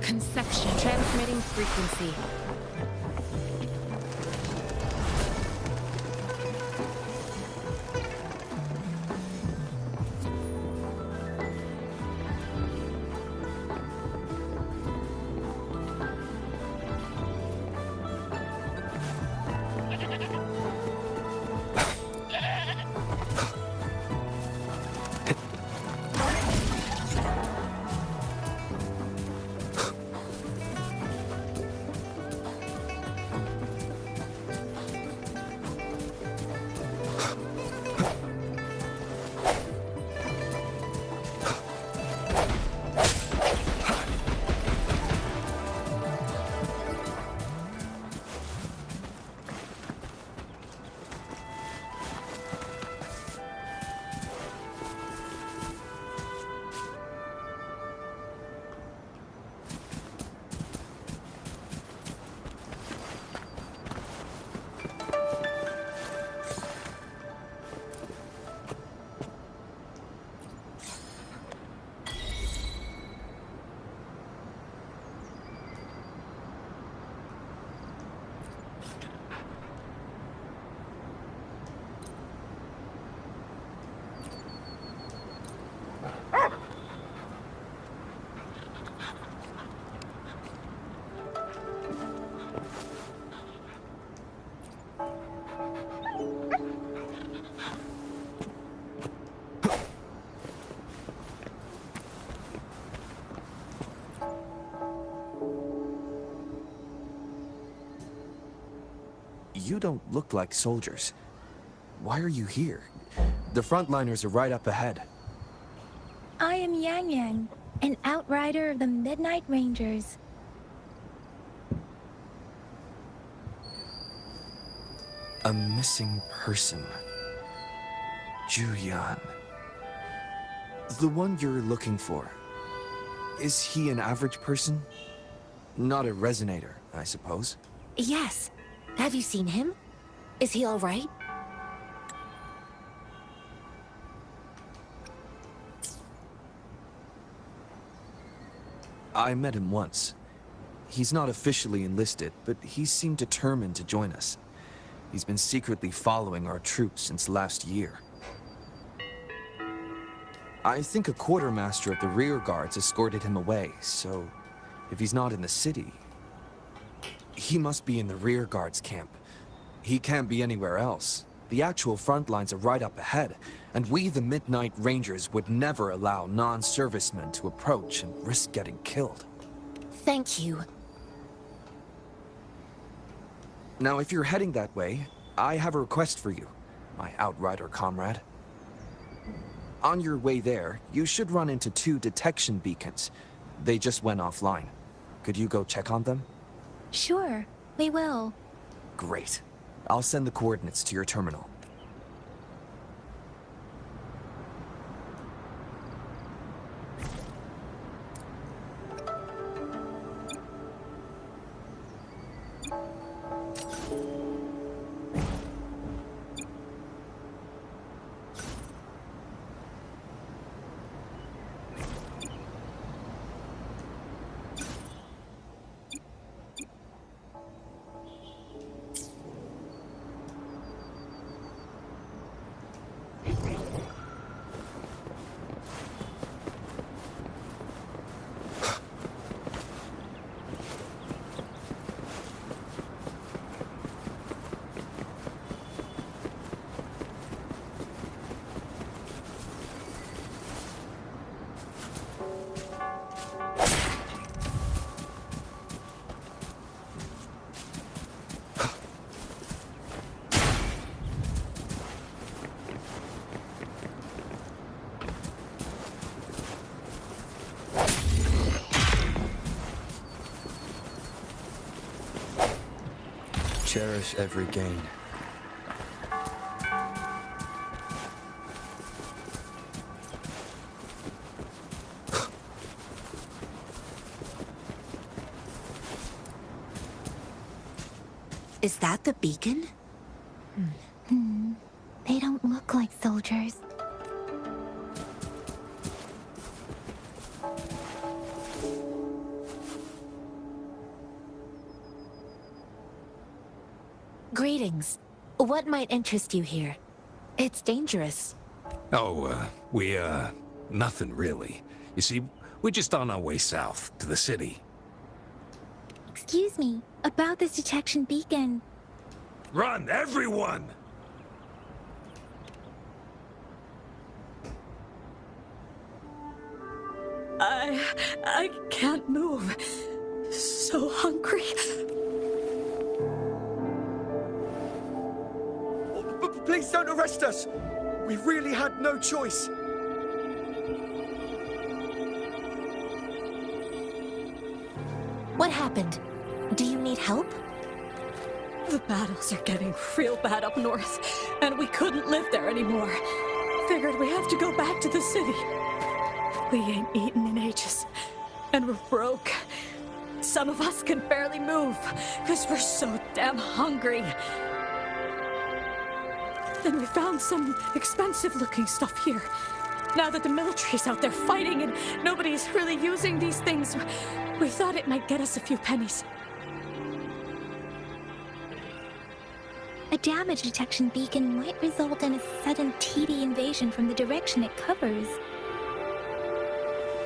Conception. Transmitting frequency. You don't look like soldiers. Why are you here? The frontliners are right up ahead. I am Yang Yang, an outrider of the Midnight Rangers. A missing person. Juyan. The one you're looking for. Is he an average person? Not a resonator, I suppose. Yes. Have you seen him? Is he all right? I met him once. He's not officially enlisted, but he seemed determined to join us. He's been secretly following our troops since last year. I think a quartermaster of the rear guards escorted him away, so if he's not in the city, he must be in the rear guards camp. He can't be anywhere else. The actual front lines are right up ahead, and we, the Midnight Rangers, would never allow non-servicemen to approach and risk getting killed. Thank you. Now, if you're heading that way, I have a request for you, my Outrider comrade. On your way there, you should run into 2 detection beacons. They just went offline. Could you go check on them? Sure, we will. Great. I'll send the coordinates to your terminal. Cherish every gain. Is that the beacon? They don't look like soldiers. Greetings. What might interest you here? It's dangerous. Oh, nothing really. You see, we're just on our way south to the city. Excuse me, about this detection beacon. Run, everyone! I can't move. So hungry. Please don't arrest us! We really had no choice. What happened? Do you need help? The battles are getting real bad up north, and we couldn't live there anymore. Figured we have to go back to the city. We ain't eaten in ages, and we're broke. Some of us can barely move, because we're so damn hungry. Then we found some expensive-looking stuff here. Now that the military's out there fighting and nobody's really using these things, we thought it might get us a few pennies. A damage detection beacon might result in a sudden TD invasion from the direction it covers.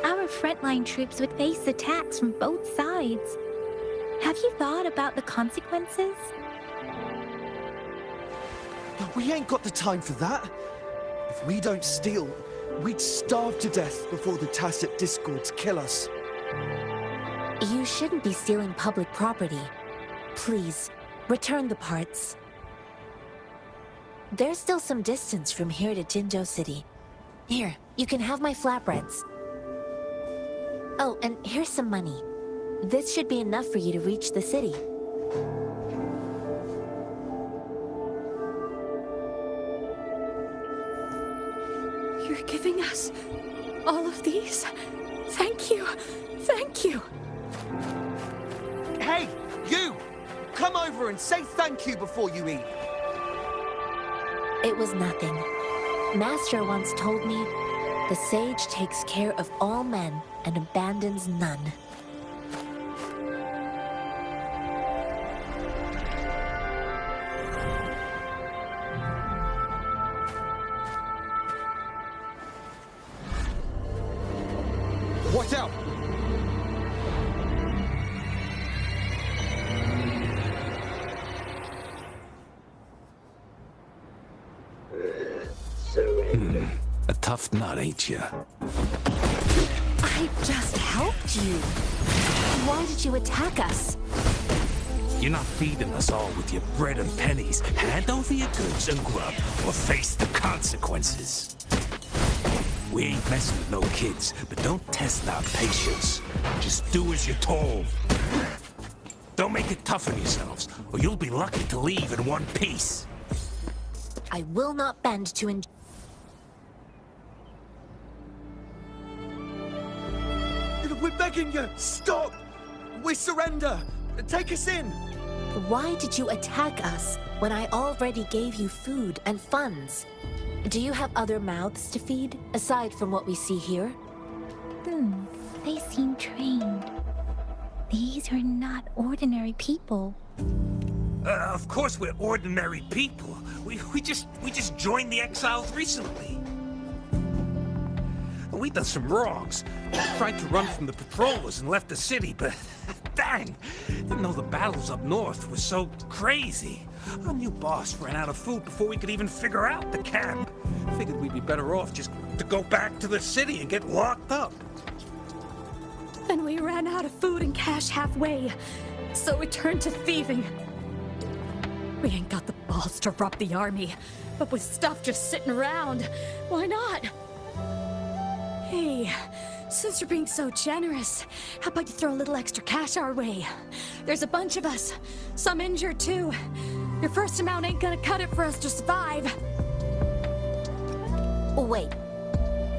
Our frontline troops would face attacks from both sides. Have you thought about the consequences? But we ain't got the time for that. If we don't steal, we'd starve to death before the Tacit Discords kill us. You shouldn't be stealing public property. Please, return the parts. There's still some distance from here to Jinzhou City. Here, you can have my flatbreads. Oh, and here's some money. This should be enough for you to reach the city. You're giving us all of these? Thank you. Thank you. Hey, you! Come over and say thank you before you eat. It was nothing. Master once told me, the sage takes care of all men and abandons none. Watch out! A tough nut, ain't ya? I just helped you. Why did you attack us? You're not feeding us all with your bread and pennies. Hand over your goods and grub, or face the consequences. We ain't messing with no kids, but don't test our patience. Just do as you're told. Don't make it tough on yourselves, or you'll be lucky to leave in one piece. I will not bend to We're begging you! Stop! We surrender! Take us in! Why did you attack us when I already gave you food and funds? Do you have other mouths to feed, aside from what we see here? They seem trained. These are not ordinary people. Of course we're ordinary people. We just joined the exiles recently. We done some wrongs. Tried to run from the patrollers and left the city, but dang, didn't know the battles up north were so crazy. Our new boss ran out of food before we could even figure out the camp. Figured we'd be better off just to go back to the city and get locked up. Then we ran out of food and cash halfway, so we turned to thieving. We ain't got the balls to rob the army, but with stuff just sitting around, why not? Hey, since you're being so generous, how about you throw a little extra cash our way? There's a bunch of us, some injured too. Your first amount ain't gonna cut it for us to survive. Wait,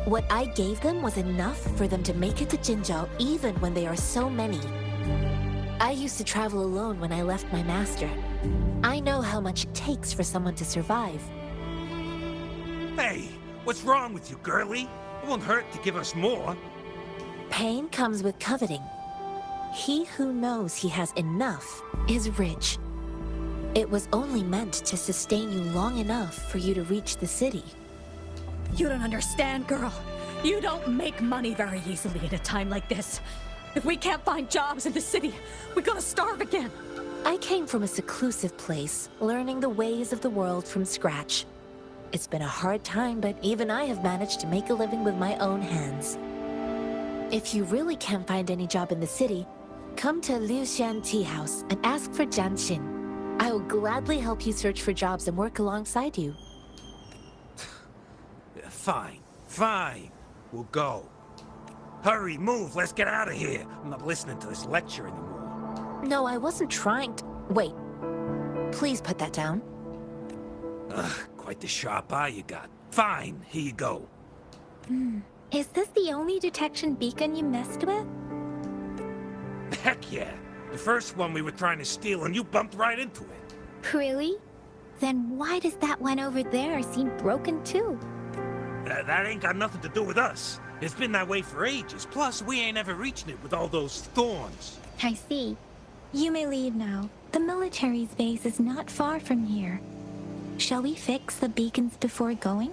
what I gave them was enough for them to make it to Jinzhou even when they are so many. I used to travel alone when I left my master. I know how much it takes for someone to survive. Hey, what's wrong with you, girlie? It won't hurt to give us more. Pain comes with coveting. He who knows he has enough is rich. It was only meant to sustain you long enough for you to reach the city. You don't understand, girl. You don't make money very easily at a time like this. If we can't find jobs in the city, we're gonna starve again. I came from a seclusive place, learning the ways of the world from scratch. It's been a hard time, but even I have managed to make a living with my own hands. If you really can't find any job in the city, come to Liu Xian Tea House and ask for Jian Xin. I will gladly help you search for jobs and work alongside you. Fine. We'll go. Hurry, move, let's get out of here. I'm not listening to this lecture anymore. No, I wasn't trying to... Wait. Please put that down. Quite the sharp eye you got. Fine, here you go. Is this the only detection beacon you messed with? Heck yeah. The first one we were trying to steal and you bumped right into it. Really? Then why does that one over there seem broken too? That ain't got nothing to do with us. It's been that way for ages. Plus, we ain't ever reaching it with all those thorns. I see. You may leave now. The military's base is not far from here. Shall we fix the beacons before going?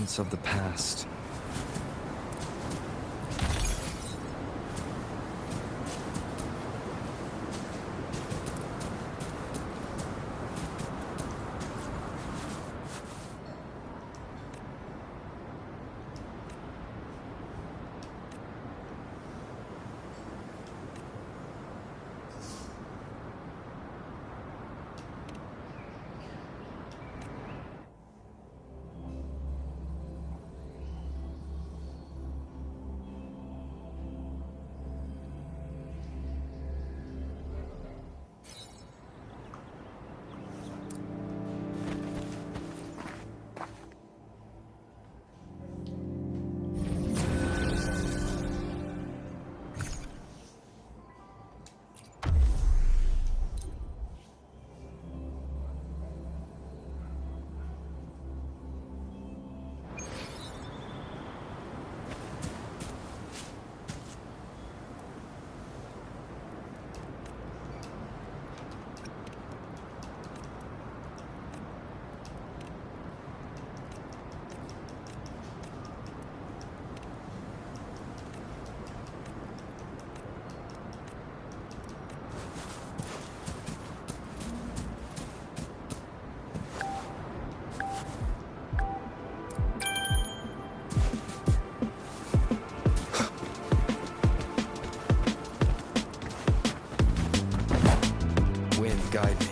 Remnants of the past. Guide me.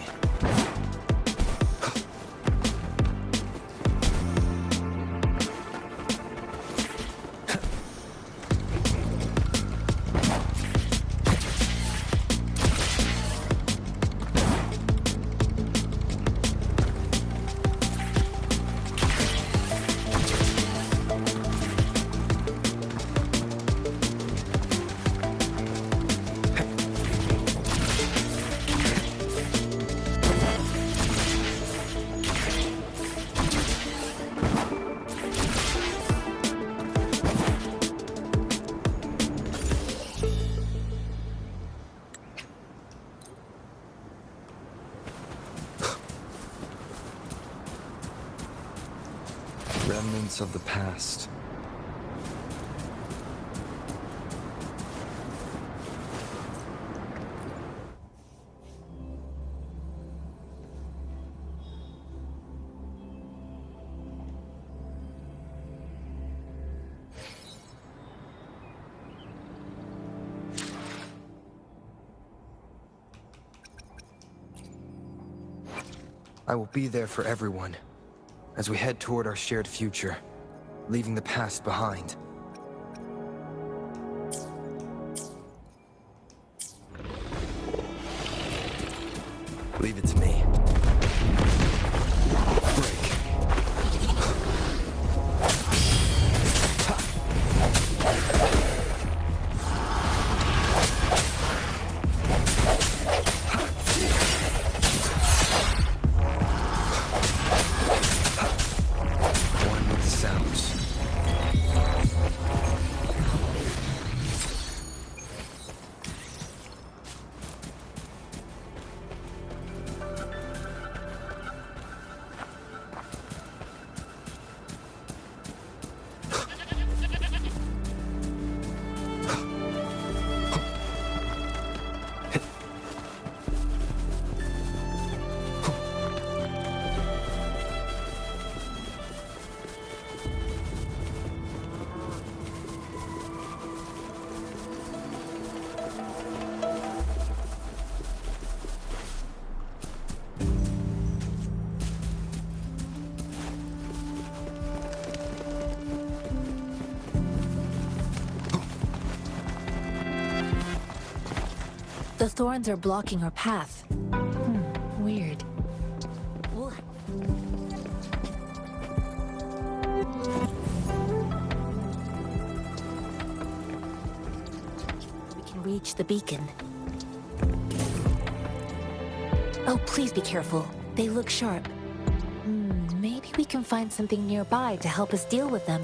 Remnants of the past. I will be there for everyone as we head toward our shared future, leaving the past behind. Leave it to me. The thorns are blocking our path. Weird. We can reach the beacon. Oh, please be careful. They look sharp. Maybe we can find something nearby to help us deal with them.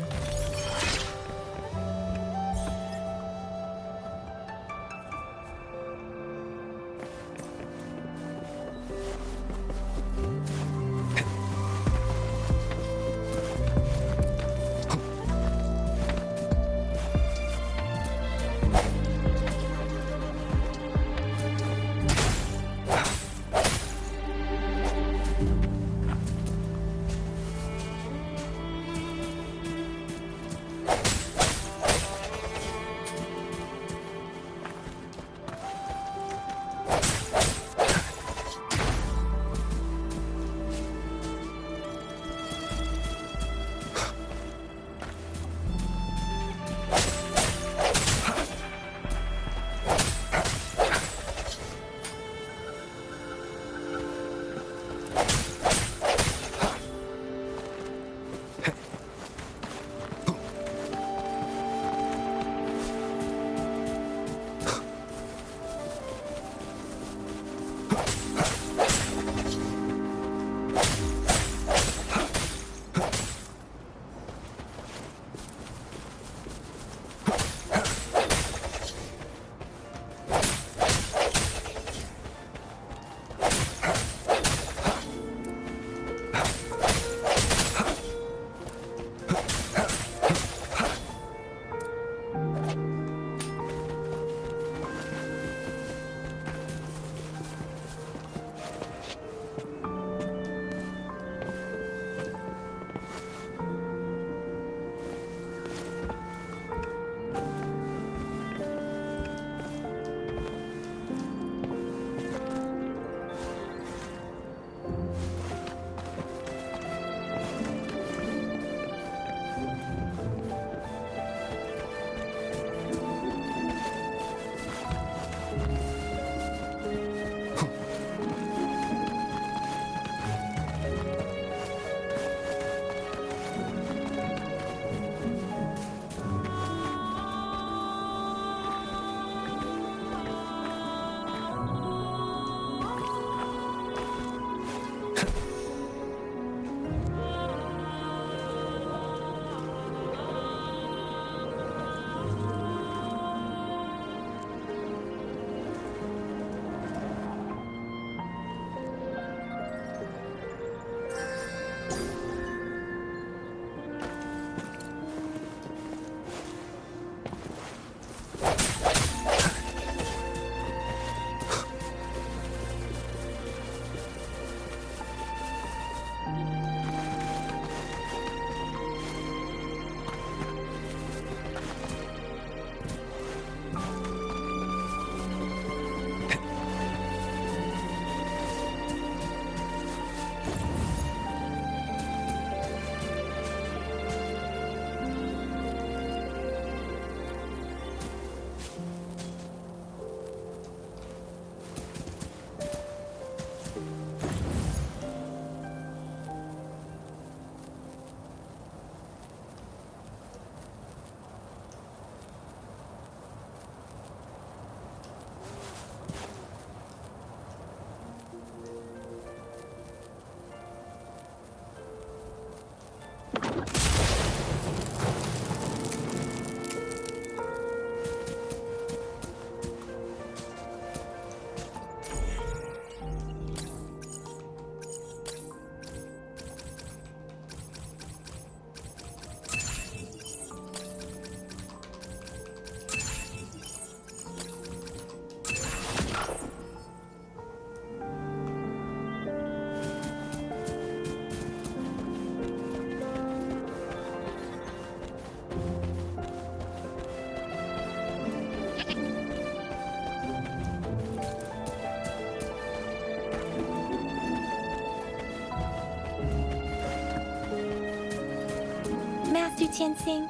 Tianxing.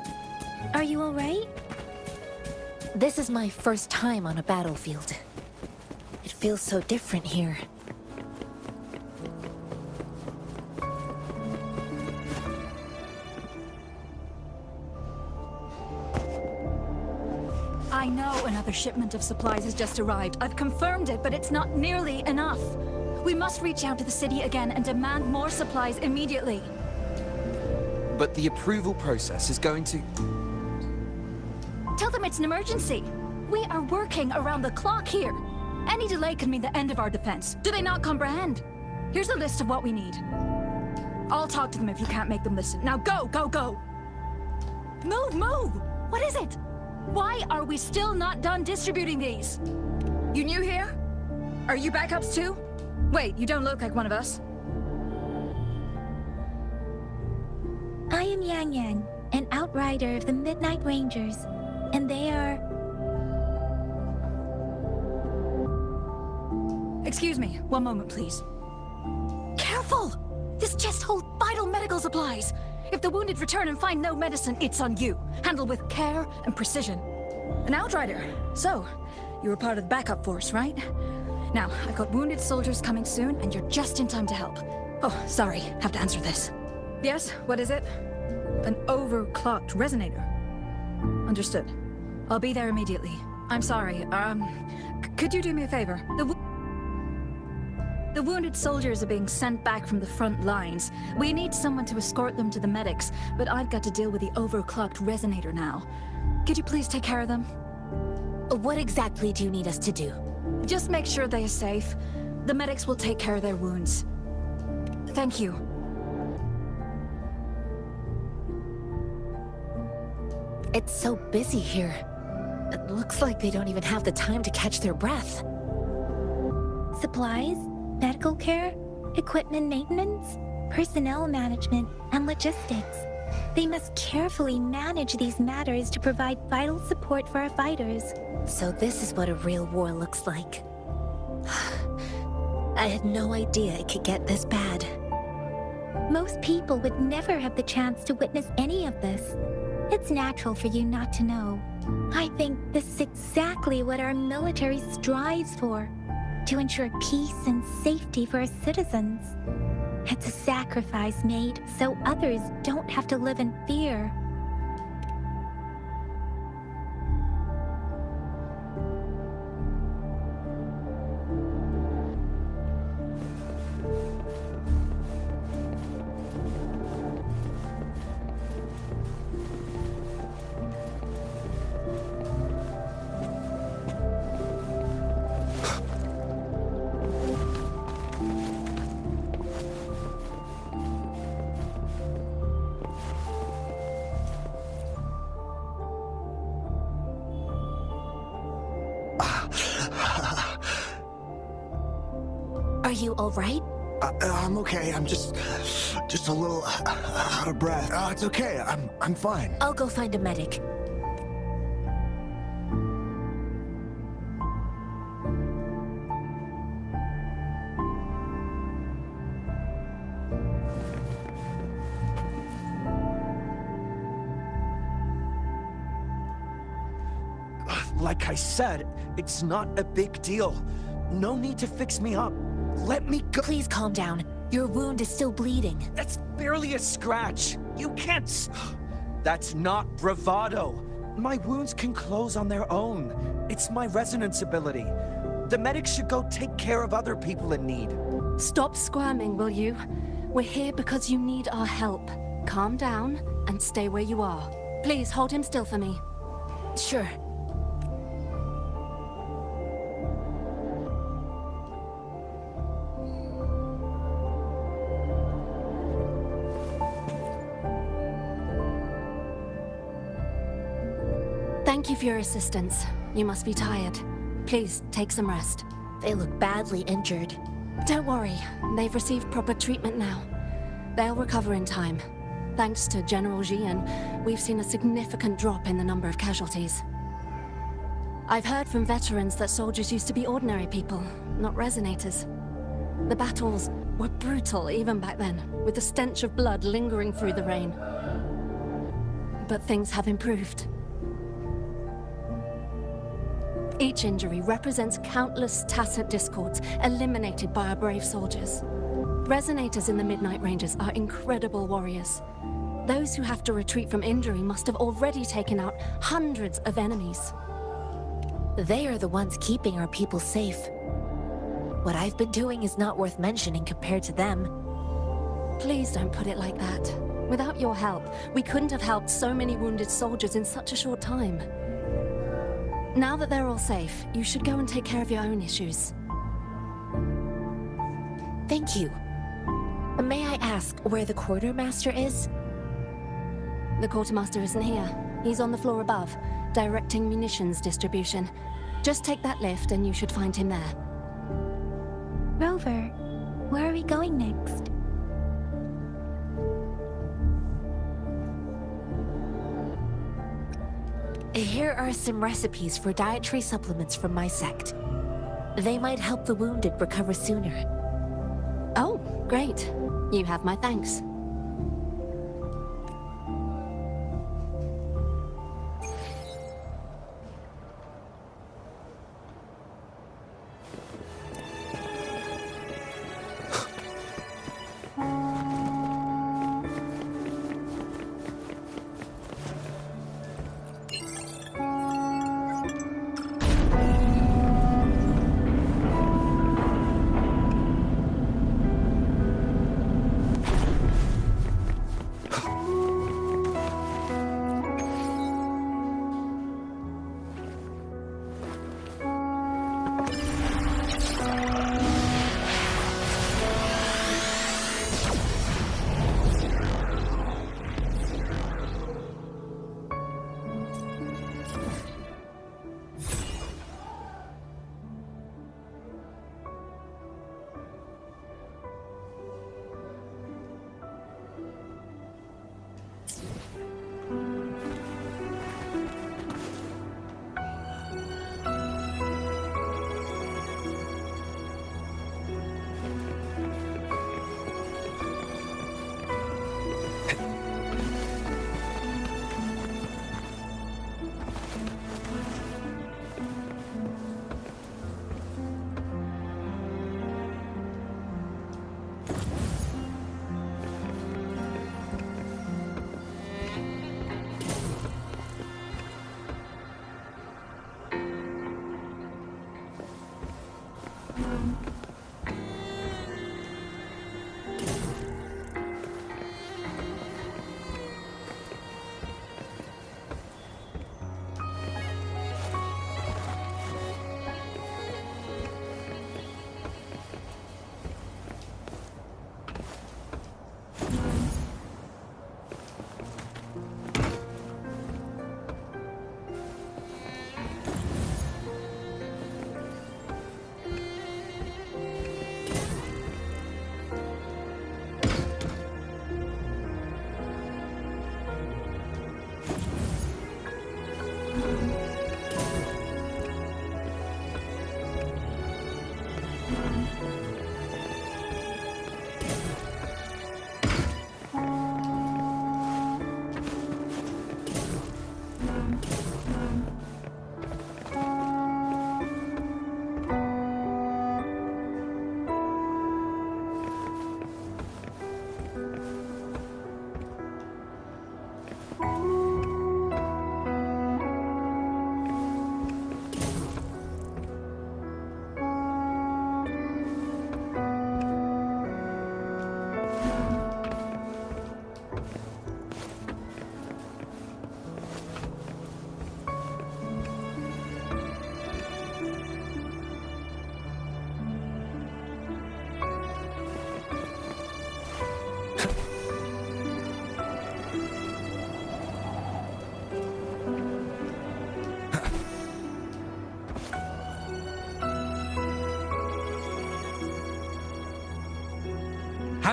Are you alright? This is my first time on a battlefield. It feels so different here. I know another shipment of supplies has just arrived. I've confirmed it, but it's not nearly enough. We must reach out to the city again and demand more supplies immediately. But the approval process is going to... Tell them it's an emergency. We are working around the clock here. Any delay could mean the end of our defense. Do they not comprehend? Here's a list of what we need. I'll talk to them if you can't make them listen. Now go, go, go! Move, move! What is it? Why are we still not done distributing these? You new here? Are you backups too? Wait, you don't look like one of us. I am Yang Yang, an outrider of the Midnight Rangers, and they are... Excuse me, one moment please. Careful! This chest holds vital medical supplies. If the wounded return and find no medicine, it's on you. Handle with care and precision. An outrider. So, you were part of the backup force, right? Now, I've got wounded soldiers coming soon, and you're just in time to help. Oh, sorry, have to answer this. Yes, what is it? An overclocked resonator. Understood. I'll be there immediately. I'm sorry, could you do me a favor? The wounded soldiers are being sent back from the front lines. We need someone to escort them to the medics, but I've got to deal with the overclocked resonator now. Could you please take care of them? What exactly do you need us to do? Just make sure they are safe. The medics will take care of their wounds. Thank you. It's so busy here. It looks like they don't even have the time to catch their breath. Supplies, medical care, equipment maintenance, personnel management, and logistics. They must carefully manage these matters to provide vital support for our fighters. So this is what a real war looks like. I had no idea it could get this bad. Most people would never have the chance to witness any of this. It's natural for you not to know. I think this is exactly what our military strives for, to ensure peace and safety for our citizens. It's a sacrifice made so others don't have to live in fear. Are you all right? I'm okay. I'm just a little out of breath. It's okay. I'm fine. I'll go find a medic. Like I said, it's not a big deal. No need to fix me up. Let me go. Please calm down. Your wound is still bleeding. That's barely a scratch. You can't... That's not bravado. My wounds can close on their own. It's my resonance ability. The medics should go take care of other people in need. Stop squirming, will you? We're here because you need our help. Calm down and stay where you are. Please hold him still for me. Sure. Thank you for your assistance. You must be tired. Please, take some rest. They look badly injured. Don't worry. They've received proper treatment now. They'll recover in time. Thanks to General Jian, we've seen a significant drop in the number of casualties. I've heard from veterans that soldiers used to be ordinary people, not resonators. The battles were brutal even back then, with the stench of blood lingering through the rain. but things have improved. Each injury represents countless tacit discords eliminated by our brave soldiers. Resonators in the Midnight Rangers are incredible warriors. Those who have to retreat from injury must have already taken out hundreds of enemies. They are the ones keeping our people safe. What I've been doing is not worth mentioning compared to them. Please don't put it like that. Without your help, we couldn't have helped so many wounded soldiers in such a short time. Now that they're all safe, you should go and take care of your own issues. Thank you. May I ask where the quartermaster is? The quartermaster isn't here. He's on the floor above, directing munitions distribution. Just take that lift and you should find him there. Rover, where are we going next? Here are some recipes for dietary supplements from my sect. They might help the wounded recover sooner. Oh, great. You have my thanks.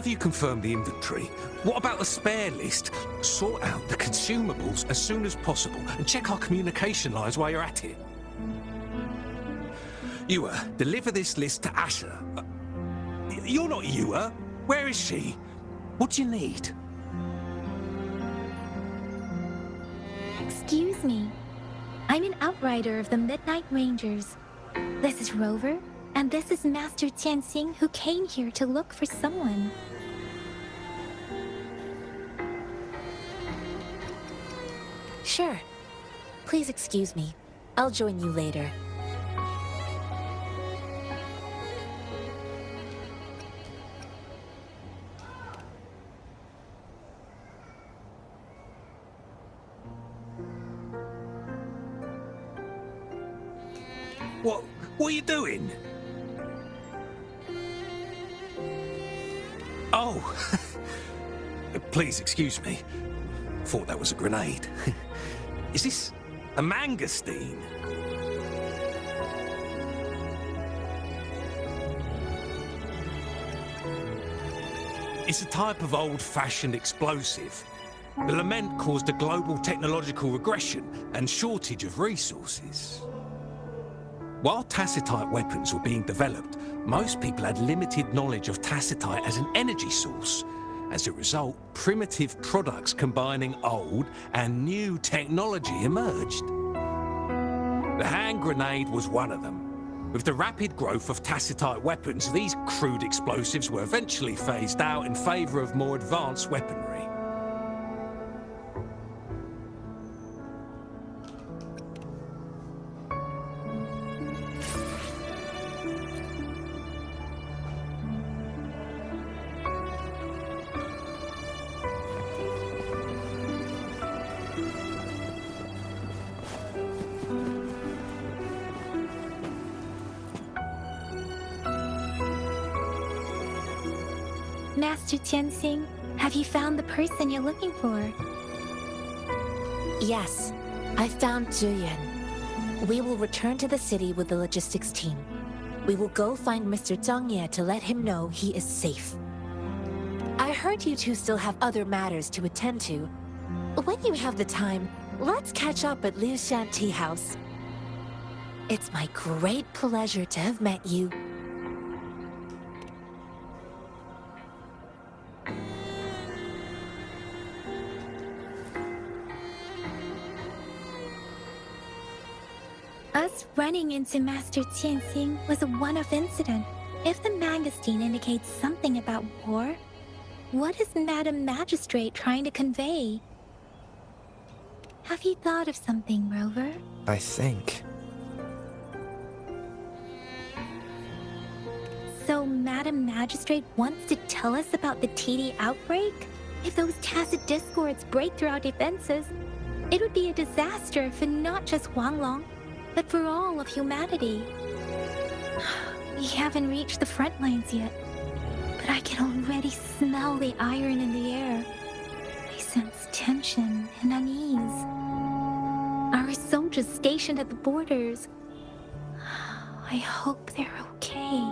Have you confirmed the inventory? What about the spare list? Sort out the consumables as soon as possible and check our communication lines while you're at it. Ewa, deliver this list to Asher. You're not Ewa. Where is she? What do you need? Excuse me. I'm an outrider of the Midnight Rangers. This is Rover, and this is Master Tianxing, who came here to look for someone. Sure. Please excuse me. I'll join you later. What are you doing? Oh, please excuse me. Thought that was a grenade. Is this a mangosteen? It's a type of old-fashioned explosive. The lament caused a global technological regression and shortage of resources. While tacitite weapons were being developed, most people had limited knowledge of tacitite as an energy source. As a result, primitive products combining old and new technology emerged. The hand grenade was one of them. With the rapid growth of tacitite weapons, these crude explosives were eventually phased out in favor of more advanced weaponry. Master Tianxing, have you found the person you're looking for? Yes, I found Zhuyan. We will return to the city with the logistics team. We will go find Mr. Zhang Ye to let him know he is safe. I heard you two still have other matters to attend to. When you have the time, let's catch up at Liu Shan Tea House. It's my great pleasure to have met you. Us running into Master Tianxing was a one-off incident. If the mangosteen indicates something about war, what is Madam Magistrate trying to convey? Have you thought of something, Rover? I think. So Madam Magistrate wants to tell us about the TD outbreak? If those tacit discords break through our defenses, it would be a disaster for not just Huanglong, but for all of humanity. We haven't reached the front lines yet, but I can already smell the iron in the air. I sense tension and unease. Our soldiers stationed at the borders, I hope they're okay.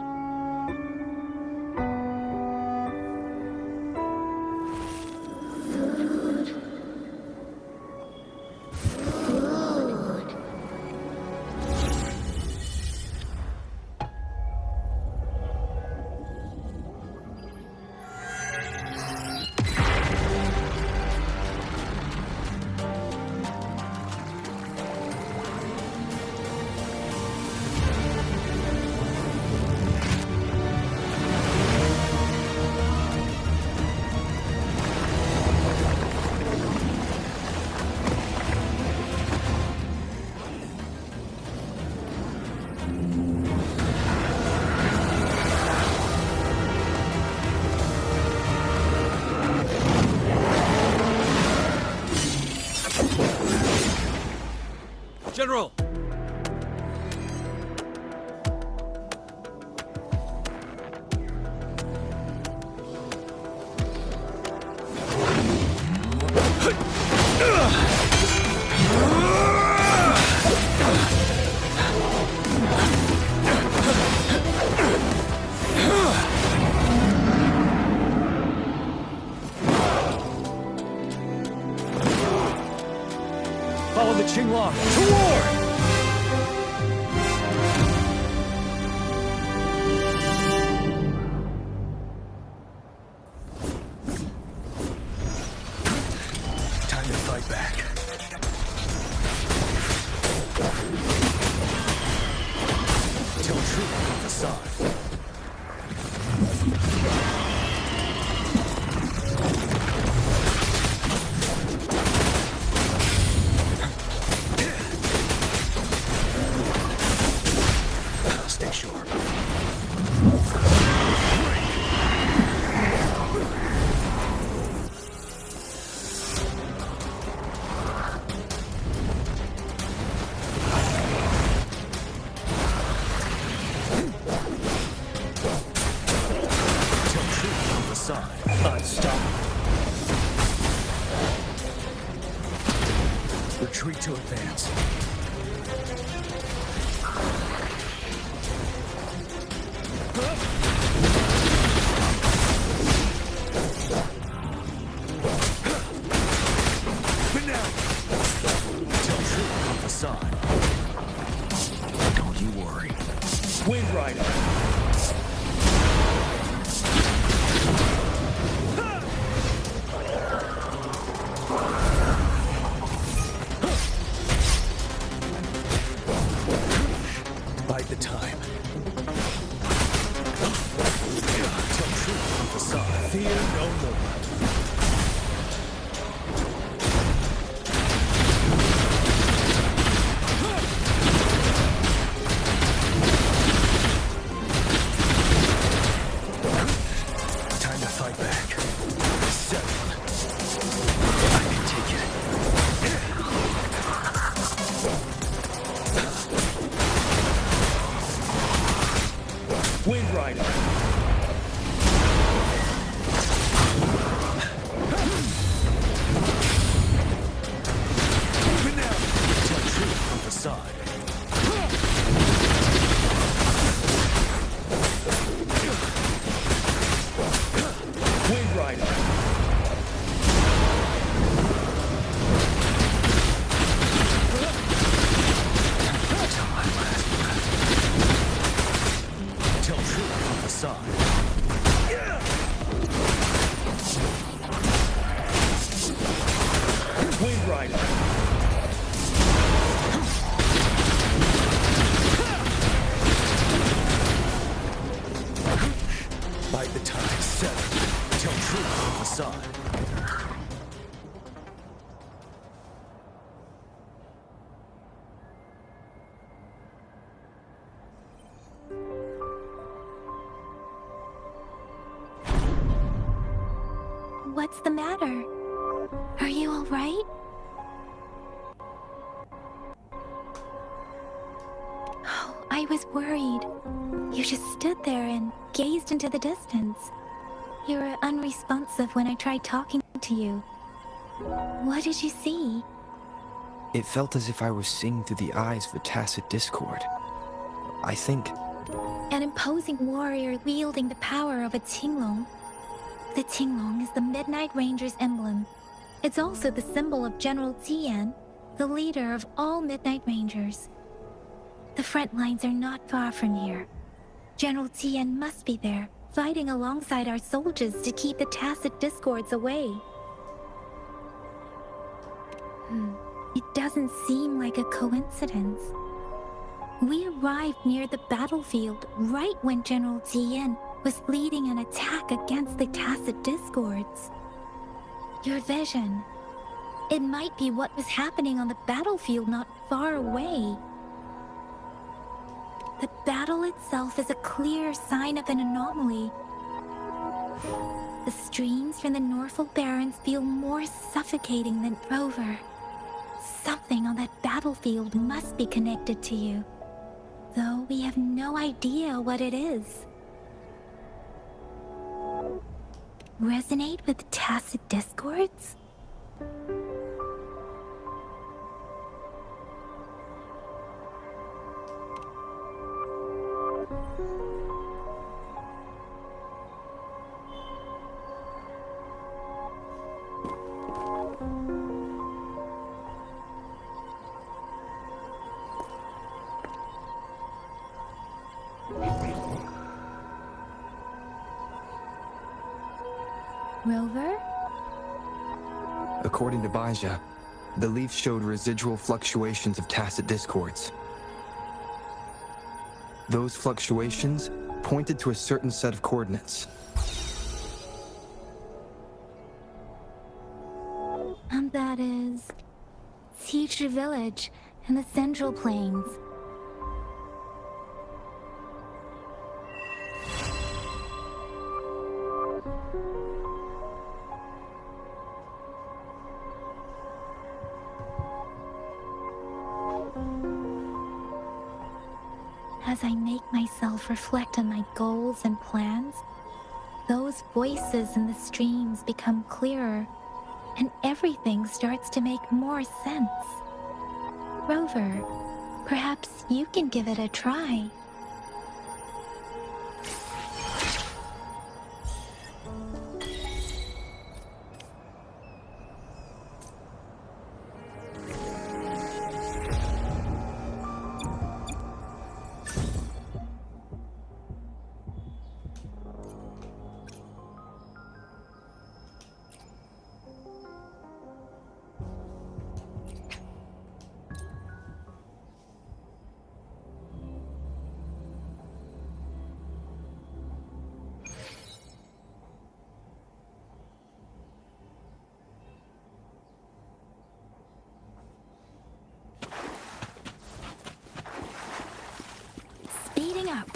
General! Follow the Qinghua to war! Time to fight back. facade. Stay sharp. Retreat to advance. But now, tell truth on facade. Don't you worry. Wind Rider. The time. Tell truth on facade. Fear no more. Time to fight back. 7. I can take it. Wind Rider. But now, tell truth on facade. Wind Rider. Tell truth on facade. Wind Rider. Bide the time. 7. Tell truth on facade. What's the matter? Are you all right? Oh, I was worried. You just stood there and gazed into the distance. You were unresponsive when I tried talking to you. What did you see? It felt as if I was seeing through the eyes of a tacit discord. I think... An imposing warrior wielding the power of a Tinglong. The Tinglong is the Midnight Ranger's emblem. It's also the symbol of General Tian, the leader of all Midnight Rangers. The front lines are not far from here. General Tian must be there, fighting alongside our soldiers to keep the tacit discords away. It doesn't seem like a coincidence. We arrived near the battlefield right when General Tian was leading an attack against the tacit discords. Your vision. It might be what was happening on the battlefield not far away. The battle itself is a clear sign of an anomaly. The streams from the Norfolk Barrens feel more suffocating than Rover. Something on that battlefield must be connected to you, though we have no idea what it is. Resonate with tacit discords? Rover? According to Baija, the leaf showed residual fluctuations of tacit discords. Those fluctuations pointed to a certain set of coordinates. And that is... Siege Village in the Central Plains. As I make myself reflect on my goals and plans, those voices in the streams become clearer, and everything starts to make more sense. Rover, perhaps you can give it a try. Speeding up.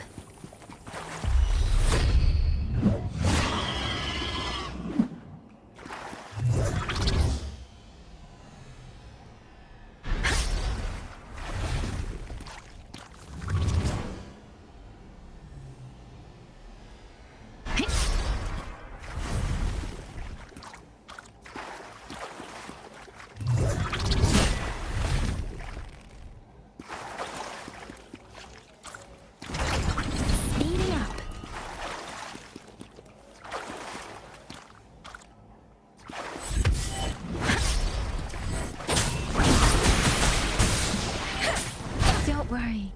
Don't worry.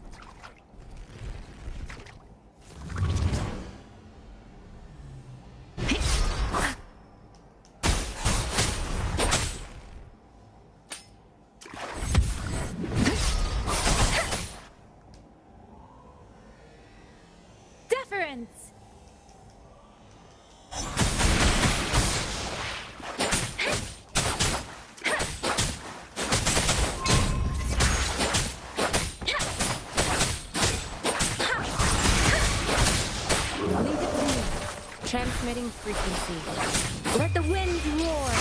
Deference! Transmitting frequency. Let the wind roar!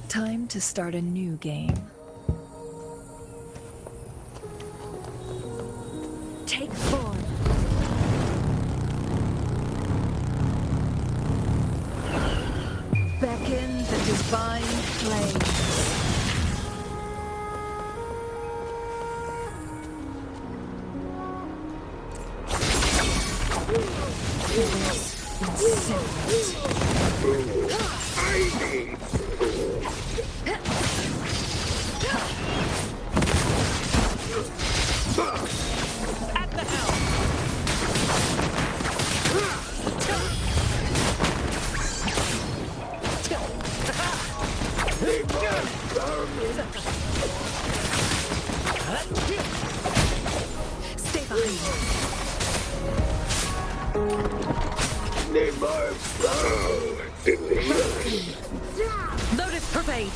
Time to start a new game. Take form. Beckon the divine flames. At the helm! Stay behind me. Lotus pervade.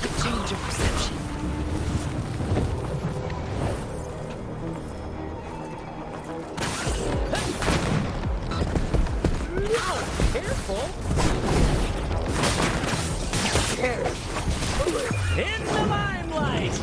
A change of perception. Careful! In the limelight!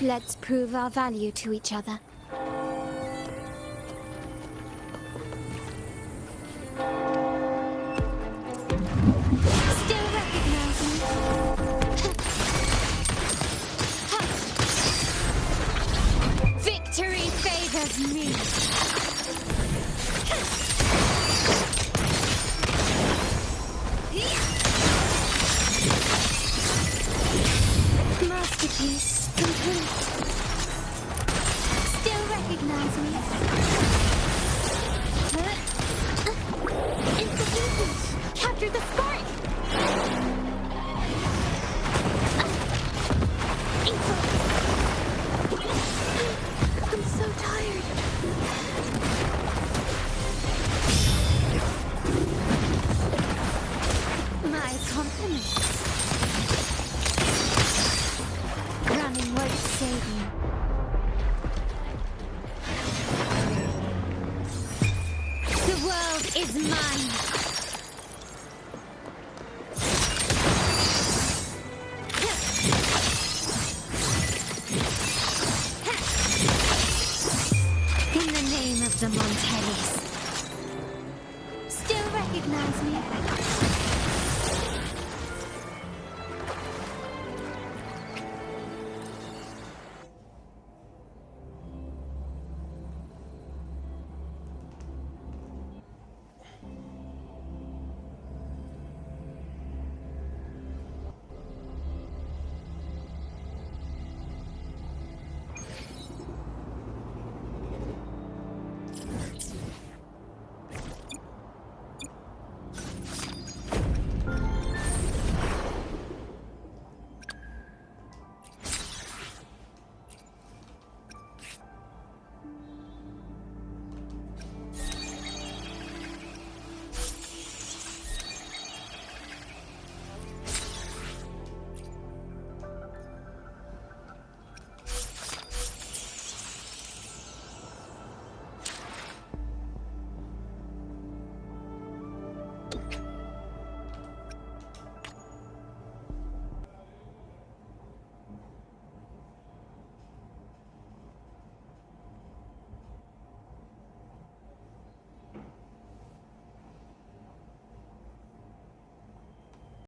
Let's prove our value to each other. Still recognize me? Victory favors me. Masterpiece complete. Still recognize me? Insufficient. Capture the spark. I'm so tired. My compliments. Running won't save me. The world is mine. In the name of the Montellis. Still recognize me?